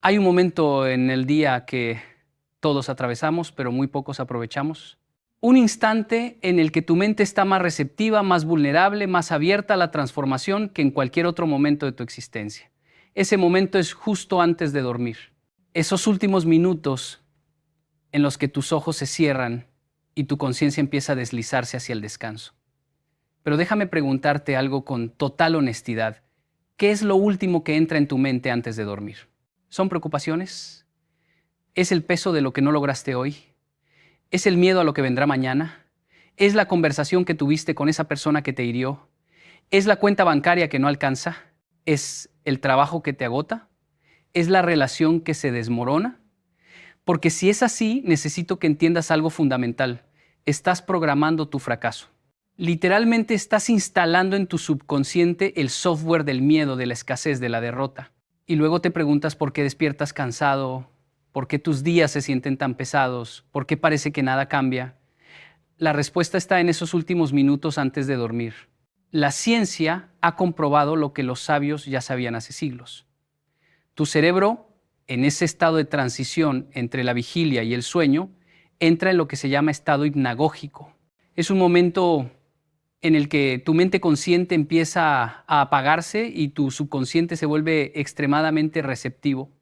Hay un momento en el día que todos atravesamos, pero muy pocos aprovechamos. Un instante en el que tu mente está más receptiva, más vulnerable, más abierta a la transformación que en cualquier otro momento de tu existencia. Ese momento es justo antes de dormir. Esos últimos minutos en los que tus ojos se cierran y tu conciencia empieza a deslizarse hacia el descanso. Pero déjame preguntarte algo con total honestidad. ¿Qué es lo último que entra en tu mente antes de dormir? ¿Son preocupaciones? ¿Es el peso de lo que no lograste hoy? ¿Es el miedo a lo que vendrá mañana? ¿Es la conversación que tuviste con esa persona que te hirió? ¿Es la cuenta bancaria que no alcanza? ¿Es el trabajo que te agota? ¿Es la relación que se desmorona? Porque si es así, necesito que entiendas algo fundamental. Estás programando tu fracaso. Literalmente estás instalando en tu subconsciente el software del miedo, de la escasez, de la derrota. Y luego te preguntas por qué despiertas cansado, por qué tus días se sienten tan pesados, por qué parece que nada cambia. La respuesta está en esos últimos minutos antes de dormir. La ciencia ha comprobado lo que los sabios ya sabían hace siglos. Tu cerebro, en ese estado de transición entre la vigilia y el sueño, entra en lo que se llama estado hipnagógico. Es un momento en el que tu mente consciente empieza a apagarse y tu subconsciente se vuelve extremadamente receptivo.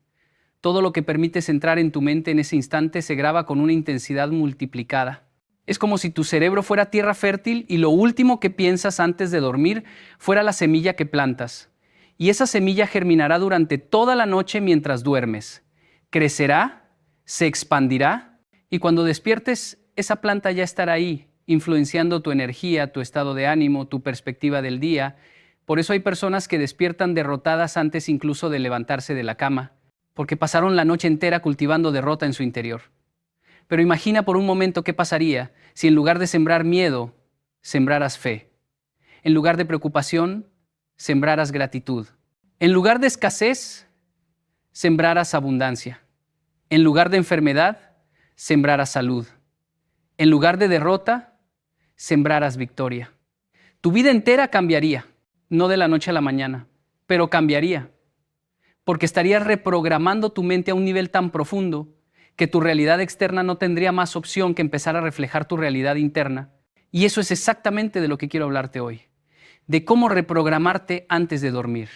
Todo lo que permites entrar en tu mente en ese instante se graba con una intensidad multiplicada. Es como si tu cerebro fuera tierra fértil y lo último que piensas antes de dormir fuera la semilla que plantas. Y esa semilla germinará durante toda la noche mientras duermes. Crecerá, se expandirá y cuando despiertes, esa planta ya estará ahí, influenciando tu energía, tu estado de ánimo, tu perspectiva del día. Por eso hay personas que despiertan derrotadas antes incluso de levantarse de la cama, porque pasaron la noche entera cultivando derrota en su interior. Pero imagina por un momento qué pasaría si en lugar de sembrar miedo, sembraras fe. En lugar de preocupación, sembraras gratitud. En lugar de escasez, sembraras abundancia. En lugar de enfermedad, sembraras salud. En lugar de derrota, sembraras victoria. Tu vida entera cambiaría, no de la noche a la mañana, pero cambiaría, porque estarías reprogramando tu mente a un nivel tan profundo que tu realidad externa no tendría más opción que empezar a reflejar tu realidad interna. Y eso es exactamente de lo que quiero hablarte hoy, de cómo reprogramarte antes de dormir,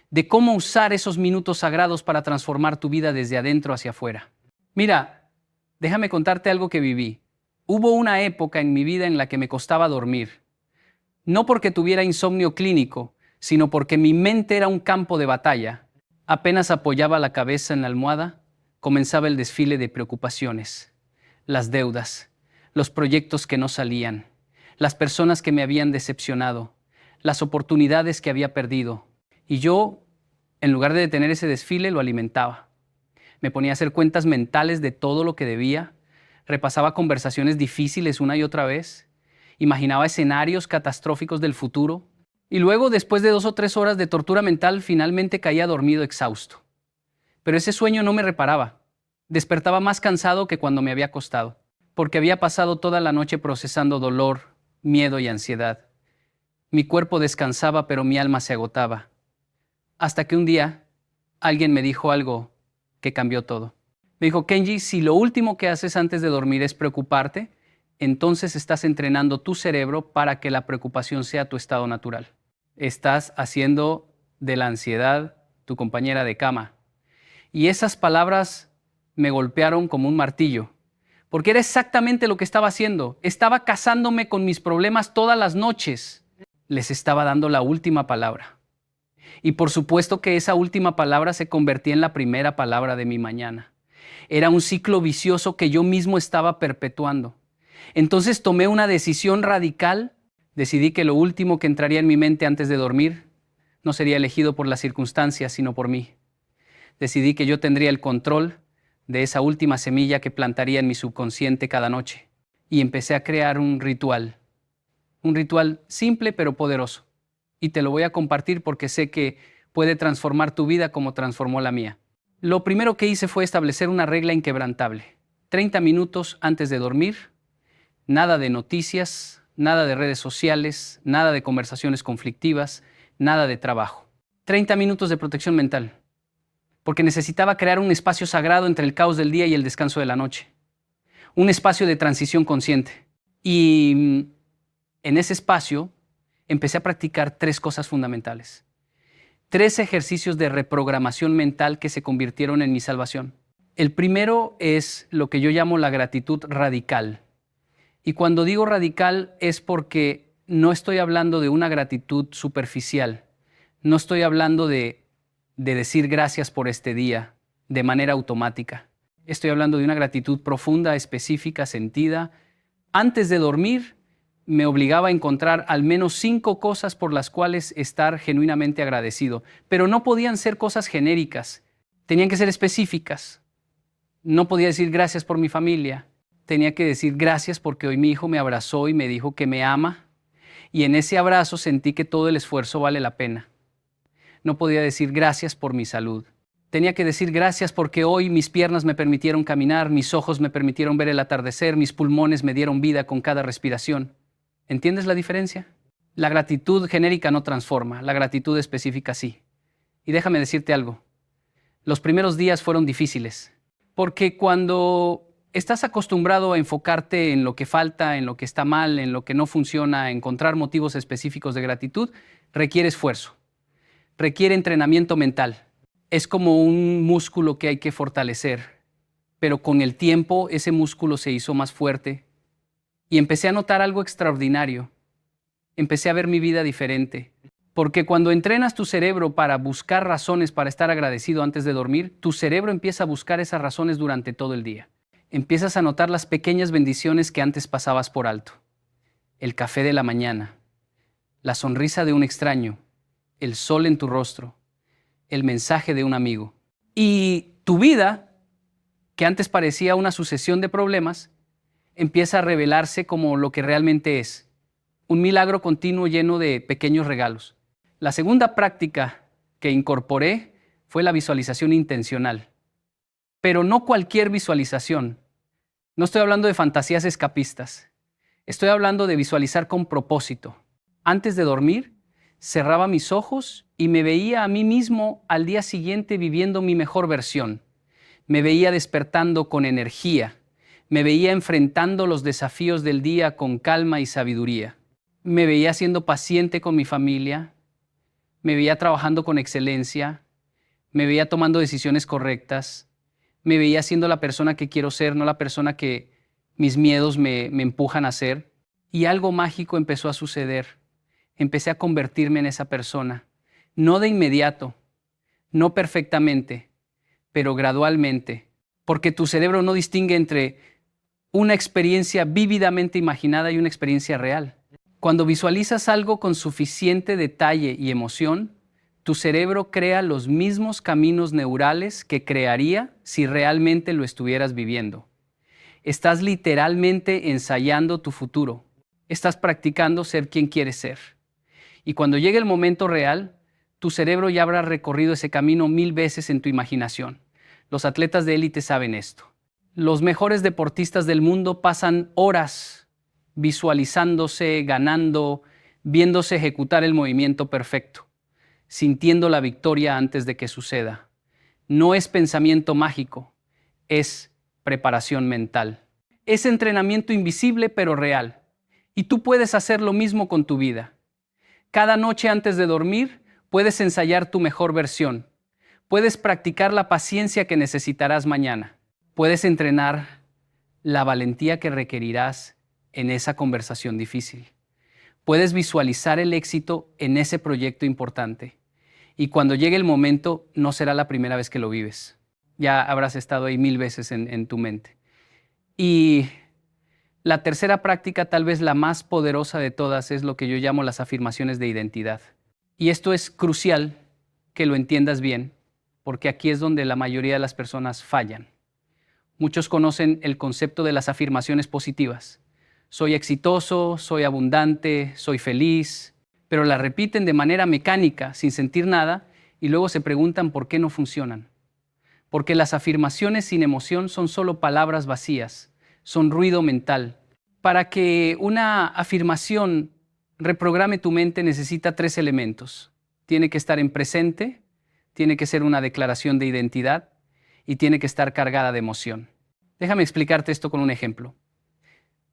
de cómo usar esos minutos sagrados para transformar tu vida desde adentro hacia afuera. Mira, déjame contarte algo que viví. Hubo una época en mi vida en la que me costaba dormir, no porque tuviera insomnio clínico, sino porque mi mente era un campo de batalla. Apenas apoyaba la cabeza en la almohada, comenzaba el desfile de preocupaciones, las deudas, los proyectos que no salían, las personas que me habían decepcionado, las oportunidades que había perdido. Y yo, en lugar de detener ese desfile, lo alimentaba. Me ponía a hacer cuentas mentales de todo lo que debía, repasaba conversaciones difíciles una y otra vez, imaginaba escenarios catastróficos del futuro, y luego, después de 2 o 3 horas de tortura mental, finalmente caía dormido exhausto. Pero ese sueño no me reparaba. Despertaba más cansado que cuando me había acostado, porque había pasado toda la noche procesando dolor, miedo y ansiedad. Mi cuerpo descansaba, pero mi alma se agotaba. Hasta que un día, alguien me dijo algo que cambió todo. Me dijo: Kenji, si lo último que haces antes de dormir es preocuparte, entonces estás entrenando tu cerebro para que la preocupación sea tu estado natural. Estás haciendo de la ansiedad tu compañera de cama. Y esas palabras me golpearon como un martillo, porque era exactamente lo que estaba haciendo. Estaba casándome con mis problemas todas las noches. Les estaba dando la última palabra. Y por supuesto que esa última palabra se convertía en la primera palabra de mi mañana. Era un ciclo vicioso que yo mismo estaba perpetuando. Entonces tomé una decisión radical. Decidí que lo último que entraría en mi mente antes de dormir no sería elegido por las circunstancias, sino por mí. Decidí que yo tendría el control de esa última semilla que plantaría en mi subconsciente cada noche. Y empecé a crear un ritual simple pero poderoso. Y te lo voy a compartir porque sé que puede transformar tu vida como transformó la mía. Lo primero que hice fue establecer una regla inquebrantable. 30 minutos antes de dormir, nada de noticias, nada de redes sociales, nada de conversaciones conflictivas, nada de trabajo. 30 minutos de protección mental. porque necesitaba crear un espacio sagrado entre el caos del día y el descanso de la noche, un espacio de transición consciente. Y en ese espacio empecé a practicar 3 cosas fundamentales, 3 ejercicios de reprogramación mental que se convirtieron en mi salvación. El primero es lo que yo llamo la gratitud radical. Y cuando digo radical es porque no estoy hablando de una gratitud superficial, no estoy hablando de decir gracias por este día de manera automática. Estoy hablando de una gratitud profunda, específica, sentida. Antes de dormir, me obligaba a encontrar al menos 5 cosas por las cuales estar genuinamente agradecido. Pero no podían ser cosas genéricas, tenían que ser específicas. No podía decir gracias por mi familia, tenía que decir gracias porque hoy mi hijo me abrazó y me dijo que me ama. Y en ese abrazo sentí que todo el esfuerzo vale la pena. No podía decir gracias por mi salud. Tenía que decir gracias porque hoy mis piernas me permitieron caminar, mis ojos me permitieron ver el atardecer, mis pulmones me dieron vida con cada respiración. ¿Entiendes la diferencia? La gratitud genérica no transforma, la gratitud específica sí. Y déjame decirte algo. Los primeros días fueron difíciles, porque cuando estás acostumbrado a enfocarte en lo que falta, en lo que está mal, en lo que no funciona, a encontrar motivos específicos de gratitud, requiere esfuerzo, requiere entrenamiento mental. Es como un músculo que hay que fortalecer, pero con el tiempo ese músculo se hizo más fuerte y empecé a notar algo extraordinario. Empecé a ver mi vida diferente, porque cuando entrenas tu cerebro para buscar razones para estar agradecido antes de dormir, tu cerebro empieza a buscar esas razones durante todo el día. Empiezas a notar las pequeñas bendiciones que antes pasabas por alto. El café de la mañana, la sonrisa de un extraño, el sol en tu rostro, el mensaje de un amigo. Y tu vida, que antes parecía una sucesión de problemas, empieza a revelarse como lo que realmente es, un milagro continuo lleno de pequeños regalos. La segunda práctica que incorporé fue la visualización intencional. Pero no cualquier visualización. No estoy hablando de fantasías escapistas. Estoy hablando de visualizar con propósito. Antes de dormir, cerraba mis ojos y me veía a mí mismo al día siguiente viviendo mi mejor versión. Me veía despertando con energía. Me veía enfrentando los desafíos del día con calma y sabiduría. Me veía siendo paciente con mi familia. Me veía trabajando con excelencia. Me veía tomando decisiones correctas. Me veía siendo la persona que quiero ser, no la persona que mis miedos me empujan a ser. Y algo mágico empezó a suceder. Empecé a convertirme en esa persona. No de inmediato, no perfectamente, pero gradualmente. Porque tu cerebro no distingue entre una experiencia vívidamente imaginada y una experiencia real. Cuando visualizas algo con suficiente detalle y emoción, tu cerebro crea los mismos caminos neurales que crearía si realmente lo estuvieras viviendo. Estás literalmente ensayando tu futuro. Estás practicando ser quien quieres ser. Y cuando llegue el momento real, tu cerebro ya habrá recorrido ese camino 1000 veces en tu imaginación. Los atletas de élite saben esto. Los mejores deportistas del mundo pasan horas visualizándose, ganando, viéndose ejecutar el movimiento perfecto, sintiendo la victoria antes de que suceda. No es pensamiento mágico, es preparación mental. Es entrenamiento invisible pero real. Y tú puedes hacer lo mismo con tu vida. Cada noche antes de dormir, puedes ensayar tu mejor versión. Puedes practicar la paciencia que necesitarás mañana. Puedes entrenar la valentía que requerirás en esa conversación difícil. Puedes visualizar el éxito en ese proyecto importante. Y cuando llegue el momento, no será la primera vez que lo vives. Ya habrás estado ahí 1000 veces en tu mente. Y la tercera práctica, tal vez la más poderosa de todas, es lo que yo llamo las afirmaciones de identidad. Y esto es crucial que lo entiendas bien, porque aquí es donde la mayoría de las personas fallan. Muchos conocen el concepto de las afirmaciones positivas. Soy exitoso, soy abundante, soy feliz, pero la repiten de manera mecánica, sin sentir nada, y luego se preguntan por qué no funcionan. Porque las afirmaciones sin emoción son solo palabras vacías, son ruido mental. Para que una afirmación reprograme tu mente necesita 3 elementos. Tiene que estar en presente, tiene que ser una declaración de identidad y tiene que estar cargada de emoción. Déjame explicarte esto con un ejemplo.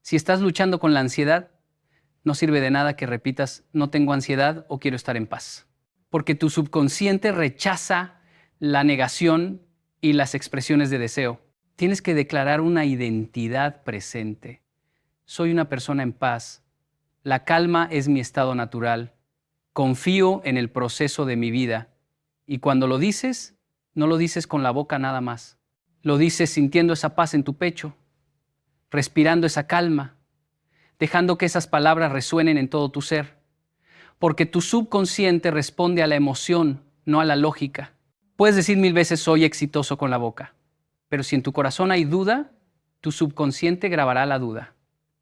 Si estás luchando con la ansiedad, no sirve de nada que repitas no tengo ansiedad o quiero estar en paz, porque tu subconsciente rechaza la negación y las expresiones de deseo. Tienes que declarar una identidad presente. Soy una persona en paz. La calma es mi estado natural. Confío en el proceso de mi vida. Y cuando lo dices, no lo dices con la boca nada más. Lo dices sintiendo esa paz en tu pecho, respirando esa calma, dejando que esas palabras resuenen en todo tu ser. Porque tu subconsciente responde a la emoción, no a la lógica. Puedes decir 1000 veces soy exitoso con la boca, pero si en tu corazón hay duda, tu subconsciente grabará la duda,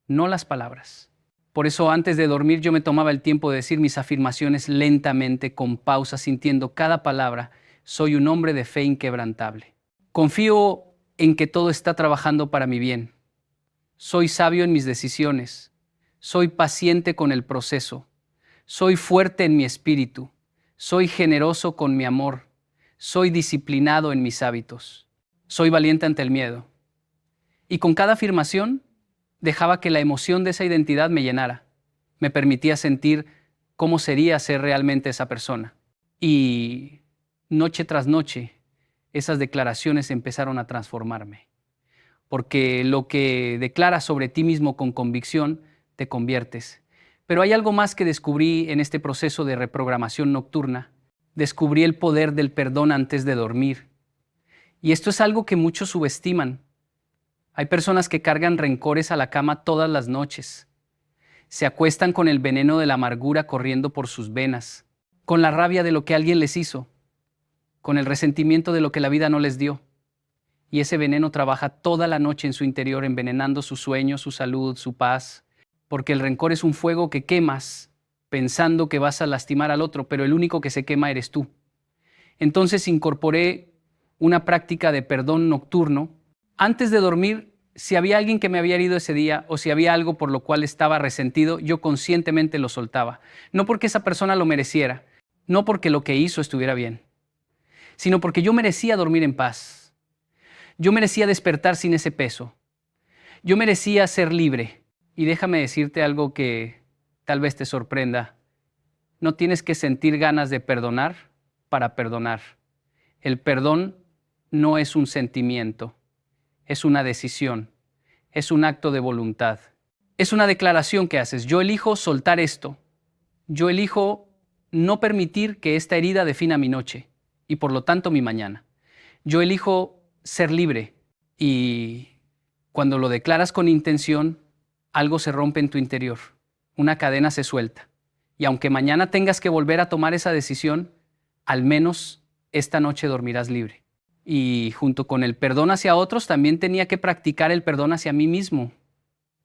no las palabras. Por eso antes de dormir yo me tomaba el tiempo de decir mis afirmaciones lentamente, con pausa, sintiendo cada palabra. Soy un hombre de fe inquebrantable. Confío en que todo está trabajando para mi bien. Soy sabio en mis decisiones. Soy paciente con el proceso. Soy fuerte en mi espíritu. Soy generoso con mi amor. Soy disciplinado en mis hábitos. Soy valiente ante el miedo. Y con cada afirmación, dejaba que la emoción de esa identidad me llenara. Me permitía sentir cómo sería ser realmente esa persona. Y noche tras noche, esas declaraciones empezaron a transformarme. Porque lo que declaras sobre ti mismo con convicción, te conviertes. Pero hay algo más que descubrí en este proceso de reprogramación nocturna. Descubrí el poder del perdón antes de dormir. Y esto es algo que muchos subestiman. Hay personas que cargan rencores a la cama todas las noches. Se acuestan con el veneno de la amargura corriendo por sus venas, con la rabia de lo que alguien les hizo, con el resentimiento de lo que la vida no les dio. Y ese veneno trabaja toda la noche en su interior, envenenando sus sueños, su salud, su paz, porque el rencor es un fuego que quemas pensando que vas a lastimar al otro, pero el único que se quema eres tú. Entonces incorporé una práctica de perdón nocturno. Antes de dormir, si había alguien que me había herido ese día o si había algo por lo cual estaba resentido, yo conscientemente lo soltaba. No porque esa persona lo mereciera, no porque lo que hizo estuviera bien, sino porque yo merecía dormir en paz. Yo merecía despertar sin ese peso. Yo merecía ser libre. Y déjame decirte algo que tal vez te sorprenda. No tienes que sentir ganas de perdonar para perdonar. El perdón no es un sentimiento. Es una decisión, es un acto de voluntad. Es una declaración que haces. Yo elijo soltar esto. Yo elijo no permitir que esta herida defina mi noche y por lo tanto mi mañana. Yo elijo ser libre y cuando lo declaras con intención, algo se rompe en tu interior, una cadena se suelta. Y aunque mañana tengas que volver a tomar esa decisión, al menos esta noche dormirás libre. Y junto con el perdón hacia otros, también tenía que practicar el perdón hacia mí mismo,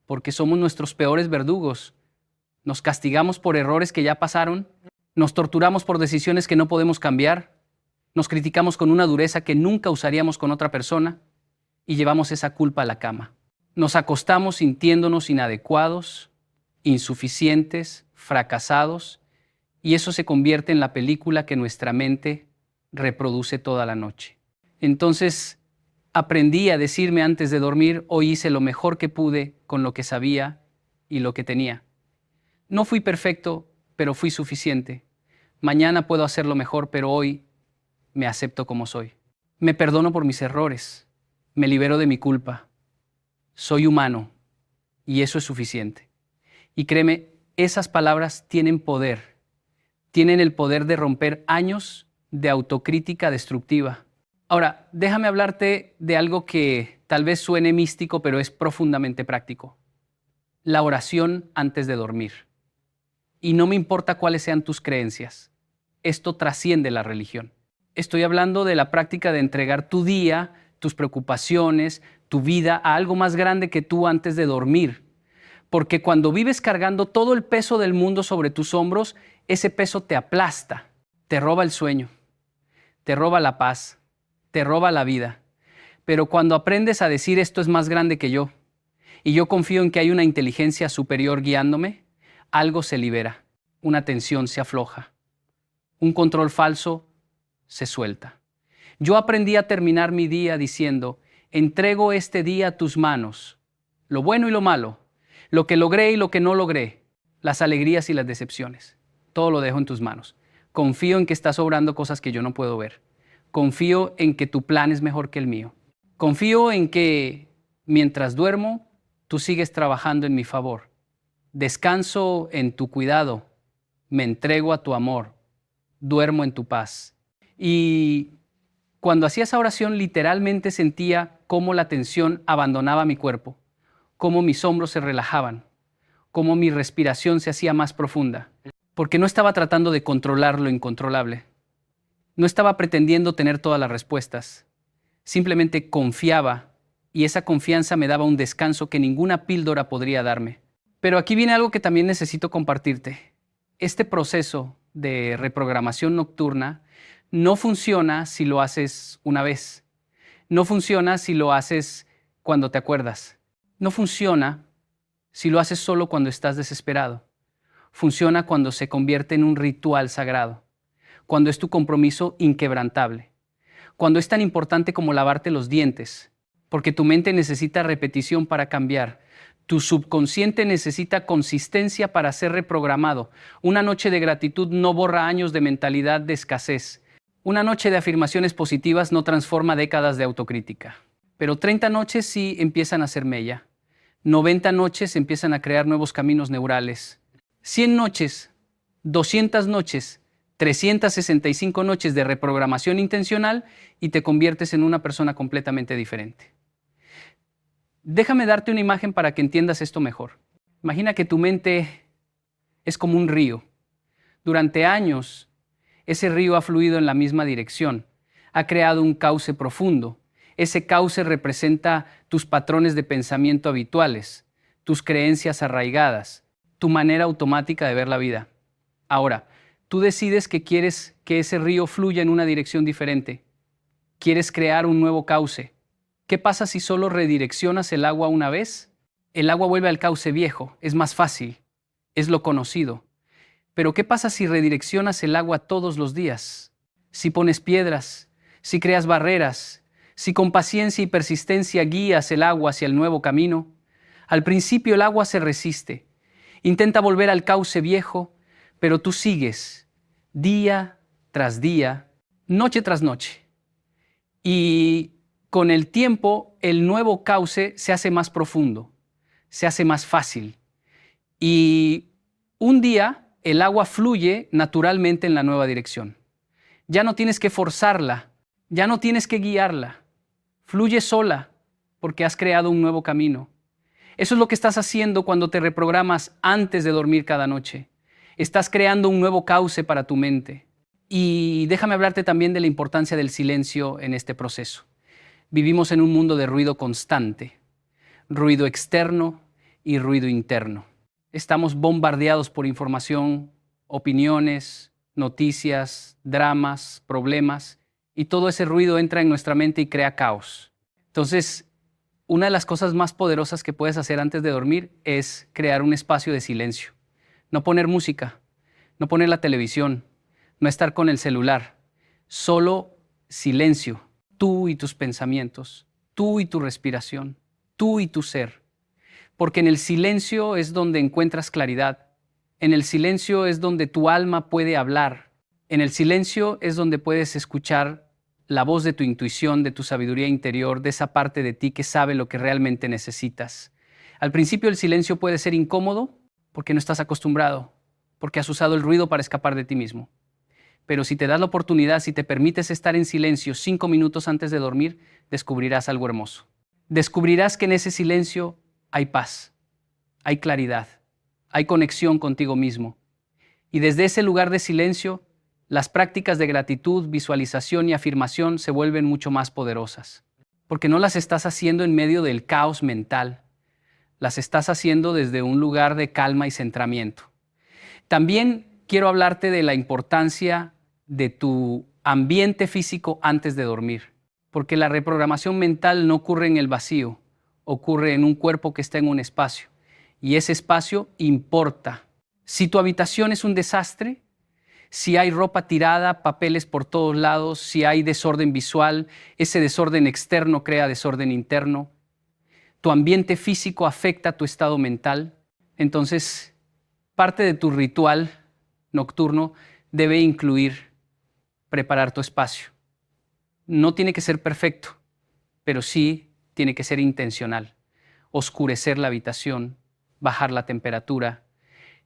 porque somos nuestros peores verdugos. Nos castigamos por errores que ya pasaron, nos torturamos por decisiones que no podemos cambiar, nos criticamos con una dureza que nunca usaríamos con otra persona y llevamos esa culpa a la cama. Nos acostamos sintiéndonos inadecuados, insuficientes, fracasados, y eso se convierte en la película que nuestra mente reproduce toda la noche. Entonces aprendí a decirme antes de dormir, hoy hice lo mejor que pude con lo que sabía y lo que tenía. No fui perfecto, pero fui suficiente. Mañana puedo hacerlo mejor, pero hoy me acepto como soy. Me perdono por mis errores, me libero de mi culpa. Soy humano y eso es suficiente. Y créeme, esas palabras tienen poder. Tienen el poder de romper años de autocrítica destructiva. Ahora, déjame hablarte de algo que tal vez suene místico, pero es profundamente práctico. La oración antes de dormir. Y no me importa cuáles sean tus creencias. Esto trasciende la religión. Estoy hablando de la práctica de entregar tu día, tus preocupaciones, tu vida a algo más grande que tú antes de dormir. Porque cuando vives cargando todo el peso del mundo sobre tus hombros, ese peso te aplasta, te roba el sueño, te roba la paz, te roba la vida. Pero cuando aprendes a decir esto es más grande que yo, y yo confío en que hay una inteligencia superior guiándome, algo se libera, una tensión se afloja, un control falso se suelta. Yo aprendí a terminar mi día diciendo, entrego este día a tus manos, lo bueno y lo malo, lo que logré y lo que no logré, las alegrías y las decepciones. Todo lo dejo en tus manos. Confío en que estás obrando cosas que yo no puedo ver. Confío en que tu plan es mejor que el mío. Confío en que mientras duermo, tú sigues trabajando en mi favor. Descanso en tu cuidado. Me entrego a tu amor. Duermo en tu paz. Y cuando hacía esa oración, literalmente sentía cómo la tensión abandonaba mi cuerpo, cómo mis hombros se relajaban, cómo mi respiración se hacía más profunda, porque no estaba tratando de controlar lo incontrolable. No estaba pretendiendo tener todas las respuestas. Simplemente confiaba, y esa confianza me daba un descanso que ninguna píldora podría darme. Pero aquí viene algo que también necesito compartirte. Este proceso de reprogramación nocturna no funciona si lo haces una vez. No funciona si lo haces cuando te acuerdas. No funciona si lo haces solo cuando estás desesperado. Funciona cuando se convierte en un ritual sagrado, cuando es tu compromiso inquebrantable, cuando es tan importante como lavarte los dientes, porque tu mente necesita repetición para cambiar. Tu subconsciente necesita consistencia para ser reprogramado. Una noche de gratitud no borra años de mentalidad de escasez. Una noche de afirmaciones positivas no transforma décadas de autocrítica. Pero 30 noches sí empiezan a ser mella. 90 noches empiezan a crear nuevos caminos neurales. 100 noches, 200 noches, 365 noches de reprogramación intencional y te conviertes en una persona completamente diferente. Déjame darte una imagen para que entiendas esto mejor. Imagina que tu mente es como un río. Durante años, ese río ha fluido en la misma dirección. Ha creado un cauce profundo. Ese cauce representa tus patrones de pensamiento habituales, tus creencias arraigadas, tu manera automática de ver la vida. Ahora, tú decides que quieres que ese río fluya en una dirección diferente. Quieres crear un nuevo cauce. ¿Qué pasa si solo redireccionas el agua una vez? El agua vuelve al cauce viejo, es más fácil, es lo conocido. Pero ¿qué pasa si redireccionas el agua todos los días? Si pones piedras, si creas barreras, si con paciencia y persistencia guías el agua hacia el nuevo camino. Al principio el agua se resiste, intenta volver al cauce viejo, pero tú sigues día tras día, noche tras noche. Y con el tiempo, el nuevo cauce se hace más profundo, se hace más fácil. Y un día, el agua fluye naturalmente en la nueva dirección. Ya no tienes que forzarla, ya no tienes que guiarla. Fluye sola porque has creado un nuevo camino. Eso es lo que estás haciendo cuando te reprogramas antes de dormir cada noche. Estás creando un nuevo cauce para tu mente. Y déjame hablarte también de la importancia del silencio en este proceso. Vivimos en un mundo de ruido constante, ruido externo y ruido interno. Estamos bombardeados por información, opiniones, noticias, dramas, problemas, y todo ese ruido entra en nuestra mente y crea caos. Entonces, una de las cosas más poderosas que puedes hacer antes de dormir es crear un espacio de silencio. No poner música, no poner la televisión, no estar con el celular, solo silencio. Tú y tus pensamientos, tú y tu respiración, tú y tu ser. Porque en el silencio es donde encuentras claridad. En el silencio es donde tu alma puede hablar. En el silencio es donde puedes escuchar la voz de tu intuición, de tu sabiduría interior, de esa parte de ti que sabe lo que realmente necesitas. Al principio el silencio puede ser incómodo porque no estás acostumbrado, porque has usado el ruido para escapar de ti mismo. Pero si te das la oportunidad, si te permites estar en silencio 5 minutos antes de dormir, descubrirás algo hermoso. Descubrirás que en ese silencio hay paz, hay claridad, hay conexión contigo mismo. Y desde ese lugar de silencio, las prácticas de gratitud, visualización y afirmación se vuelven mucho más poderosas. Porque no las estás haciendo en medio del caos mental, las estás haciendo desde un lugar de calma y centramiento. También quiero hablarte de la importancia de tu ambiente físico antes de dormir, porque la reprogramación mental no ocurre en el vacío, ocurre en un cuerpo que está en un espacio, y ese espacio importa. Si tu habitación es un desastre, Si hay ropa tirada, papeles por todos lados, si hay desorden visual, ese desorden externo crea desorden interno. Tu ambiente físico afecta tu estado mental. Entonces, parte de tu ritual nocturno debe incluir preparar tu espacio. No tiene que ser perfecto, pero sí tiene que ser intencional. Oscurecer la habitación, bajar la temperatura,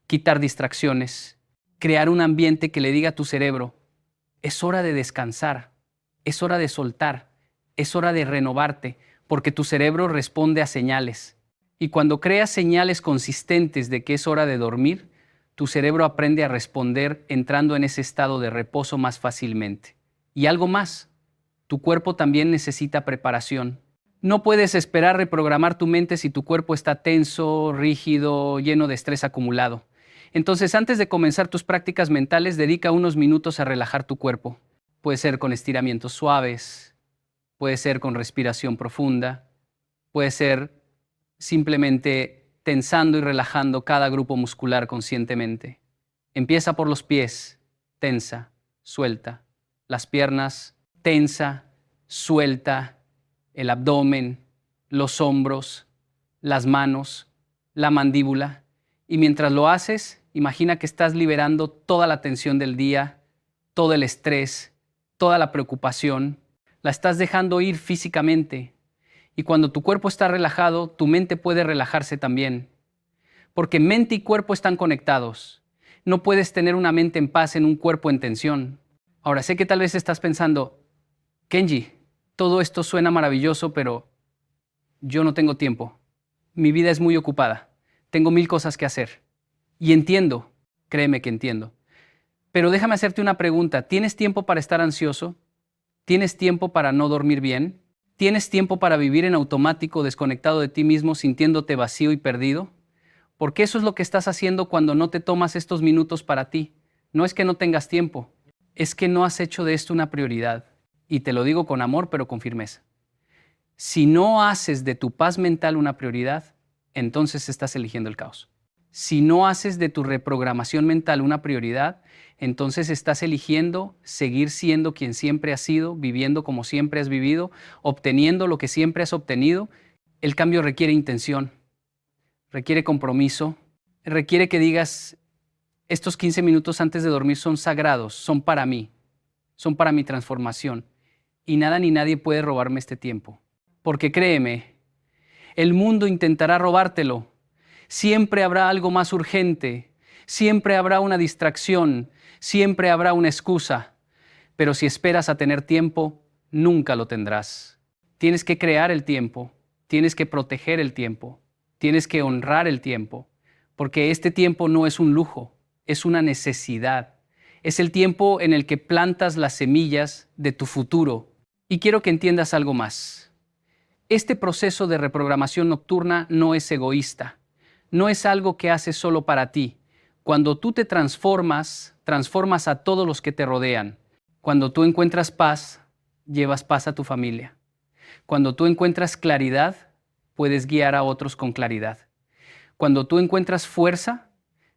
quitar distracciones, crear un ambiente que le diga a tu cerebro, es hora de descansar, es hora de soltar, es hora de renovarte, porque tu cerebro responde a señales. Y cuando creas señales consistentes de que es hora de dormir, tu cerebro aprende a responder entrando en ese estado de reposo más fácilmente. Y algo más, tu cuerpo también necesita preparación. No puedes esperar reprogramar tu mente si tu cuerpo está tenso, rígido, lleno de estrés acumulado. Entonces, antes de comenzar tus prácticas mentales, dedica unos minutos a relajar tu cuerpo. Puede ser con estiramientos suaves, puede ser con respiración profunda, puede ser simplemente tensando y relajando cada grupo muscular conscientemente. Empieza por los pies, tensa, suelta. Las piernas, tensa, suelta. El abdomen, los hombros, las manos, la mandíbula. Y mientras lo haces, imagina que estás liberando toda la tensión del día, todo el estrés, toda la preocupación. La estás dejando ir físicamente. Y cuando tu cuerpo está relajado, tu mente puede relajarse también. Porque mente y cuerpo están conectados. No puedes tener una mente en paz en un cuerpo en tensión. Ahora, sé que tal vez estás pensando, Kenji, todo esto suena maravilloso, pero yo no tengo tiempo. Mi vida es muy ocupada. Tengo 1000 cosas que hacer. Y entiendo, créeme que entiendo. Pero déjame hacerte una pregunta. ¿Tienes tiempo para estar ansioso? ¿Tienes tiempo para no dormir bien? ¿Tienes tiempo para vivir en automático, desconectado de ti mismo, sintiéndote vacío y perdido? Porque eso es lo que estás haciendo cuando no te tomas estos minutos para ti. No es que no tengas tiempo, es que no has hecho de esto una prioridad. Y te lo digo con amor, pero con firmeza. Si no haces de tu paz mental una prioridad, entonces estás eligiendo el caos. Si no haces de tu reprogramación mental una prioridad, entonces estás eligiendo seguir siendo quien siempre has sido, viviendo como siempre has vivido, obteniendo lo que siempre has obtenido. El cambio requiere intención, requiere compromiso, requiere que digas, estos 15 minutos antes de dormir son sagrados, son para mí, son para mi transformación. Y nada ni nadie puede robarme este tiempo. Porque créeme, el mundo intentará robártelo. Siempre habrá algo más urgente, siempre habrá una distracción, siempre habrá una excusa. Pero si esperas a tener tiempo, nunca lo tendrás. Tienes que crear el tiempo, tienes que proteger el tiempo, tienes que honrar el tiempo, porque este tiempo no es un lujo, es una necesidad. Es el tiempo en el que plantas las semillas de tu futuro. Y quiero que entiendas algo más. Este proceso de reprogramación nocturna no es egoísta, no es algo que haces solo para ti. Cuando tú te transformas, transformas a todos los que te rodean. Cuando tú encuentras paz, llevas paz a tu familia. Cuando tú encuentras claridad, puedes guiar a otros con claridad. Cuando tú encuentras fuerza,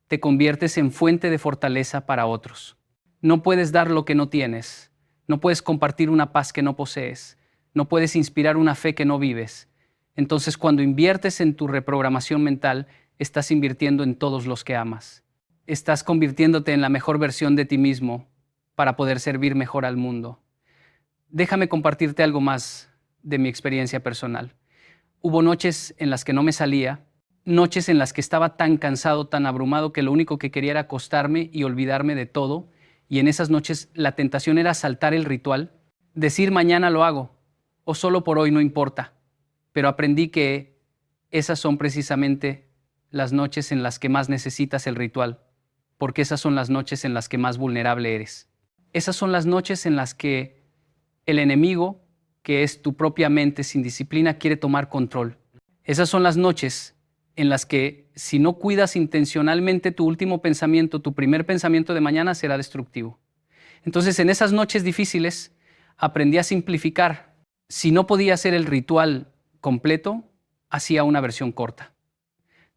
te conviertes en fuente de fortaleza para otros. No puedes dar lo que no tienes. No puedes compartir una paz que no posees. No puedes inspirar una fe que no vives. Entonces, cuando inviertes en tu reprogramación mental, estás invirtiendo en todos los que amas. Estás convirtiéndote en la mejor versión de ti mismo para poder servir mejor al mundo. Déjame compartirte algo más de mi experiencia personal. Hubo noches en las que no me salía, noches en las que estaba tan cansado, tan abrumado, que lo único que quería era acostarme y olvidarme de todo. Y en esas noches la tentación era saltar el ritual, decir mañana lo hago, o solo por hoy no importa. Pero aprendí que esas son precisamente las noches en las que más necesitas el ritual, porque esas son las noches en las que más vulnerable eres. Esas son las noches en las que el enemigo, que es tu propia mente sin disciplina, quiere tomar control. Esas son las noches en las que, si no cuidas intencionalmente tu último pensamiento, tu primer pensamiento de mañana será destructivo. Entonces, en esas noches difíciles, aprendí a simplificar. Si no podía hacer el ritual completo, hacía una versión corta.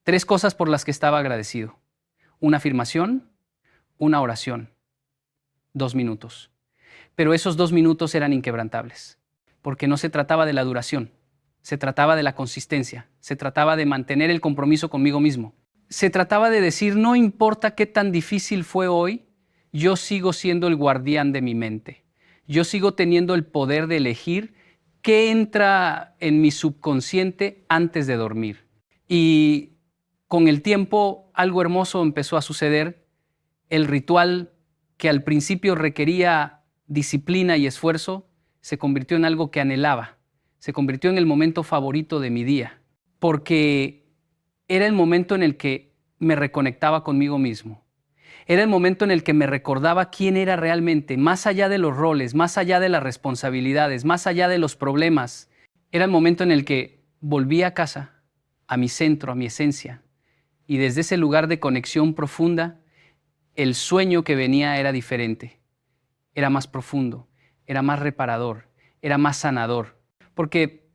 3 cosas por las que estaba agradecido: una afirmación, una oración 2 minutos. Pero esos 2 minutos eran inquebrantables, porque no se trataba de la duración, se trataba de la consistencia, se trataba de mantener el compromiso conmigo mismo. Se trataba de decir, no importa qué tan difícil fue hoy, yo sigo siendo el guardián de mi mente. Yo sigo teniendo el poder de elegir qué entra en mi subconsciente antes de dormir. Y con el tiempo algo hermoso empezó a suceder. El ritual que al principio requería disciplina y esfuerzo se convirtió en algo que anhelaba. Se convirtió en el momento favorito de mi día, porque era el momento en el que me reconectaba conmigo mismo. Era el momento en el que me recordaba quién era realmente, más allá de los roles, más allá de las responsabilidades, más allá de los problemas. Era el momento en el que volví a casa, a mi centro, a mi esencia. Y desde ese lugar de conexión profunda, el sueño que venía era diferente. Era más profundo, era más reparador, era más sanador. Porque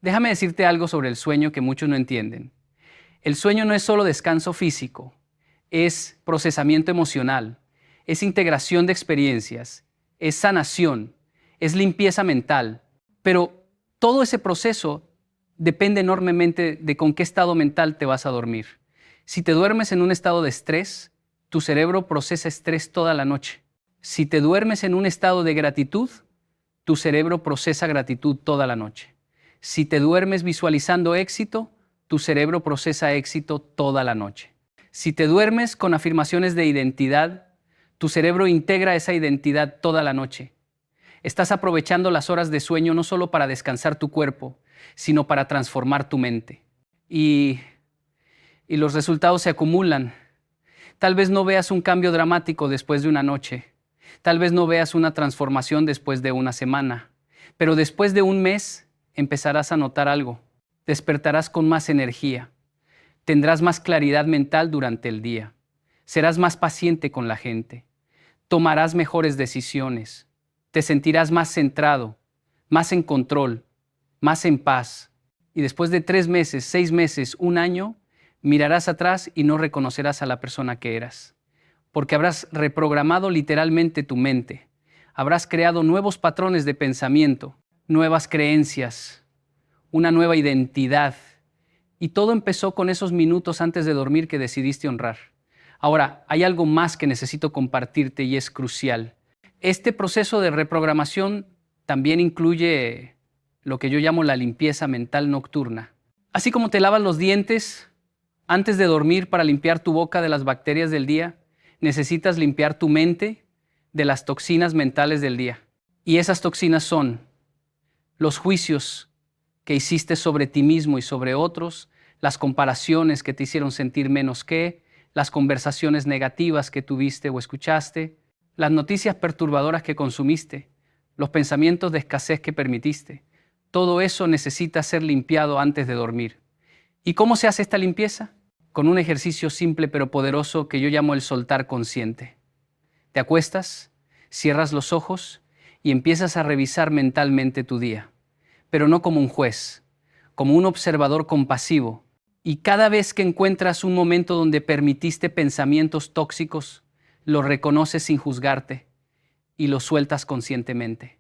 déjame decirte algo sobre el sueño que muchos no entienden. El sueño no es solo descanso físico, es procesamiento emocional, es integración de experiencias, es sanación, es limpieza mental. Pero todo ese proceso depende enormemente de con qué estado mental te vas a dormir. Si te duermes en un estado de estrés, tu cerebro procesa estrés toda la noche. Si te duermes en un estado de gratitud, tu cerebro procesa gratitud toda la noche. Si te duermes visualizando éxito, tu cerebro procesa éxito toda la noche. Si te duermes con afirmaciones de identidad, tu cerebro integra esa identidad toda la noche. Estás aprovechando las horas de sueño no solo para descansar tu cuerpo, sino para transformar tu mente. Y los resultados se acumulan. Tal vez no veas un cambio dramático después de una noche. Tal vez no veas una transformación después de una semana. Pero después de un mes empezarás a notar algo. Despertarás con más energía. Tendrás más claridad mental durante el día. Serás más paciente con la gente. Tomarás mejores decisiones. Te sentirás más centrado, más en control, más en paz. Y después de 3 meses, 6 meses, 1 año, mirarás atrás y no reconocerás a la persona que eras. Porque habrás reprogramado literalmente tu mente. Habrás creado nuevos patrones de pensamiento, nuevas creencias, una nueva identidad. Y todo empezó con esos minutos antes de dormir que decidiste honrar. Ahora, hay algo más que necesito compartirte y es crucial. Este proceso de reprogramación también incluye lo que yo llamo la limpieza mental nocturna. Así como te lavas los dientes antes de dormir para limpiar tu boca de las bacterias del día, necesitas limpiar tu mente de las toxinas mentales del día. Y esas toxinas son los juicios que hiciste sobre ti mismo y sobre otros, las comparaciones que te hicieron sentir menos que, las conversaciones negativas que tuviste o escuchaste, las noticias perturbadoras que consumiste, los pensamientos de escasez que permitiste. Todo eso necesita ser limpiado antes de dormir. ¿Y cómo se hace esta limpieza? Con un ejercicio simple pero poderoso que yo llamo el soltar consciente. Te acuestas, cierras los ojos y empiezas a revisar mentalmente tu día, pero no como un juez, como un observador compasivo. Y cada vez que encuentras un momento donde permitiste pensamientos tóxicos, los reconoces sin juzgarte y los sueltas conscientemente.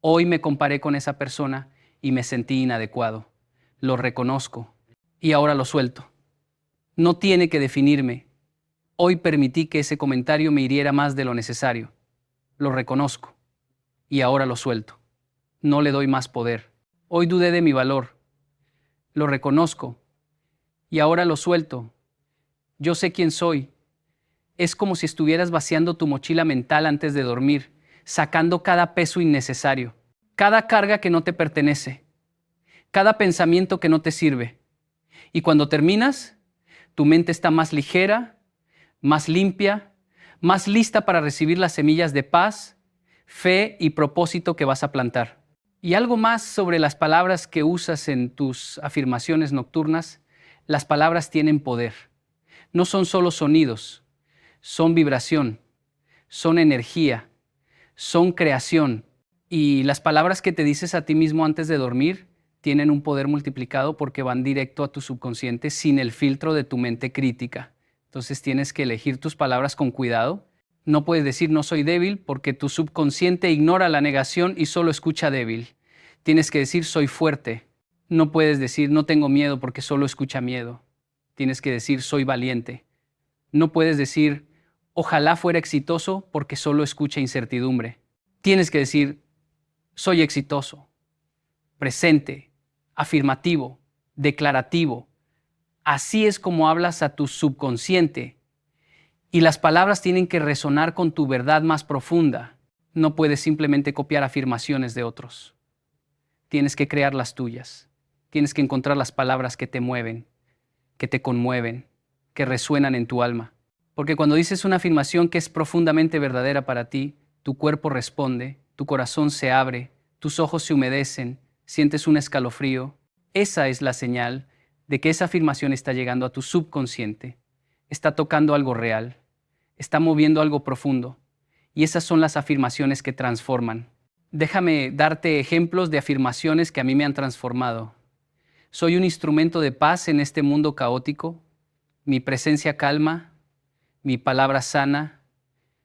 Hoy me comparé con esa persona y me sentí inadecuado. Lo reconozco y ahora lo suelto. No tiene que definirme. Hoy permití que ese comentario me hiriera más de lo necesario. Lo reconozco y ahora lo suelto. No le doy más poder. Hoy dudé de mi valor. Lo reconozco y ahora lo suelto. Yo sé quién soy. Es como si estuvieras vaciando tu mochila mental antes de dormir, sacando cada peso innecesario, cada carga que no te pertenece, cada pensamiento que no te sirve. Y cuando terminas, tu mente está más ligera, más limpia, más lista para recibir las semillas de paz, fe y propósito que vas a plantar. Y algo más sobre las palabras que usas en tus afirmaciones nocturnas. Las palabras tienen poder. No son solo sonidos, son vibración, son energía, son creación. Y las palabras que te dices a ti mismo antes de dormir tienen un poder multiplicado porque van directo a tu subconsciente sin el filtro de tu mente crítica. Entonces tienes que elegir tus palabras con cuidado. No puedes decir no soy débil porque tu subconsciente ignora la negación y solo escucha débil. Tienes que decir soy fuerte. No puedes decir no tengo miedo porque solo escucha miedo. Tienes que decir soy valiente. No puedes decir ojalá fuera exitoso porque solo escucha incertidumbre. Tienes que decir soy exitoso, presente, afirmativo, declarativo. Así es como hablas a tu subconsciente. Y las palabras tienen que resonar con tu verdad más profunda. No puedes simplemente copiar afirmaciones de otros. Tienes que crear las tuyas. Tienes que encontrar las palabras que te mueven, que te conmueven, que resuenan en tu alma. Porque cuando dices una afirmación que es profundamente verdadera para ti, tu cuerpo responde, tu corazón se abre, tus ojos se humedecen, sientes un escalofrío. Esa es la señal de que esa afirmación está llegando a tu subconsciente. Está tocando algo real, está moviendo algo profundo, y esas son las afirmaciones que transforman. Déjame darte ejemplos de afirmaciones que a mí me han transformado. Soy un instrumento de paz en este mundo caótico, mi presencia calma, mi palabra sana,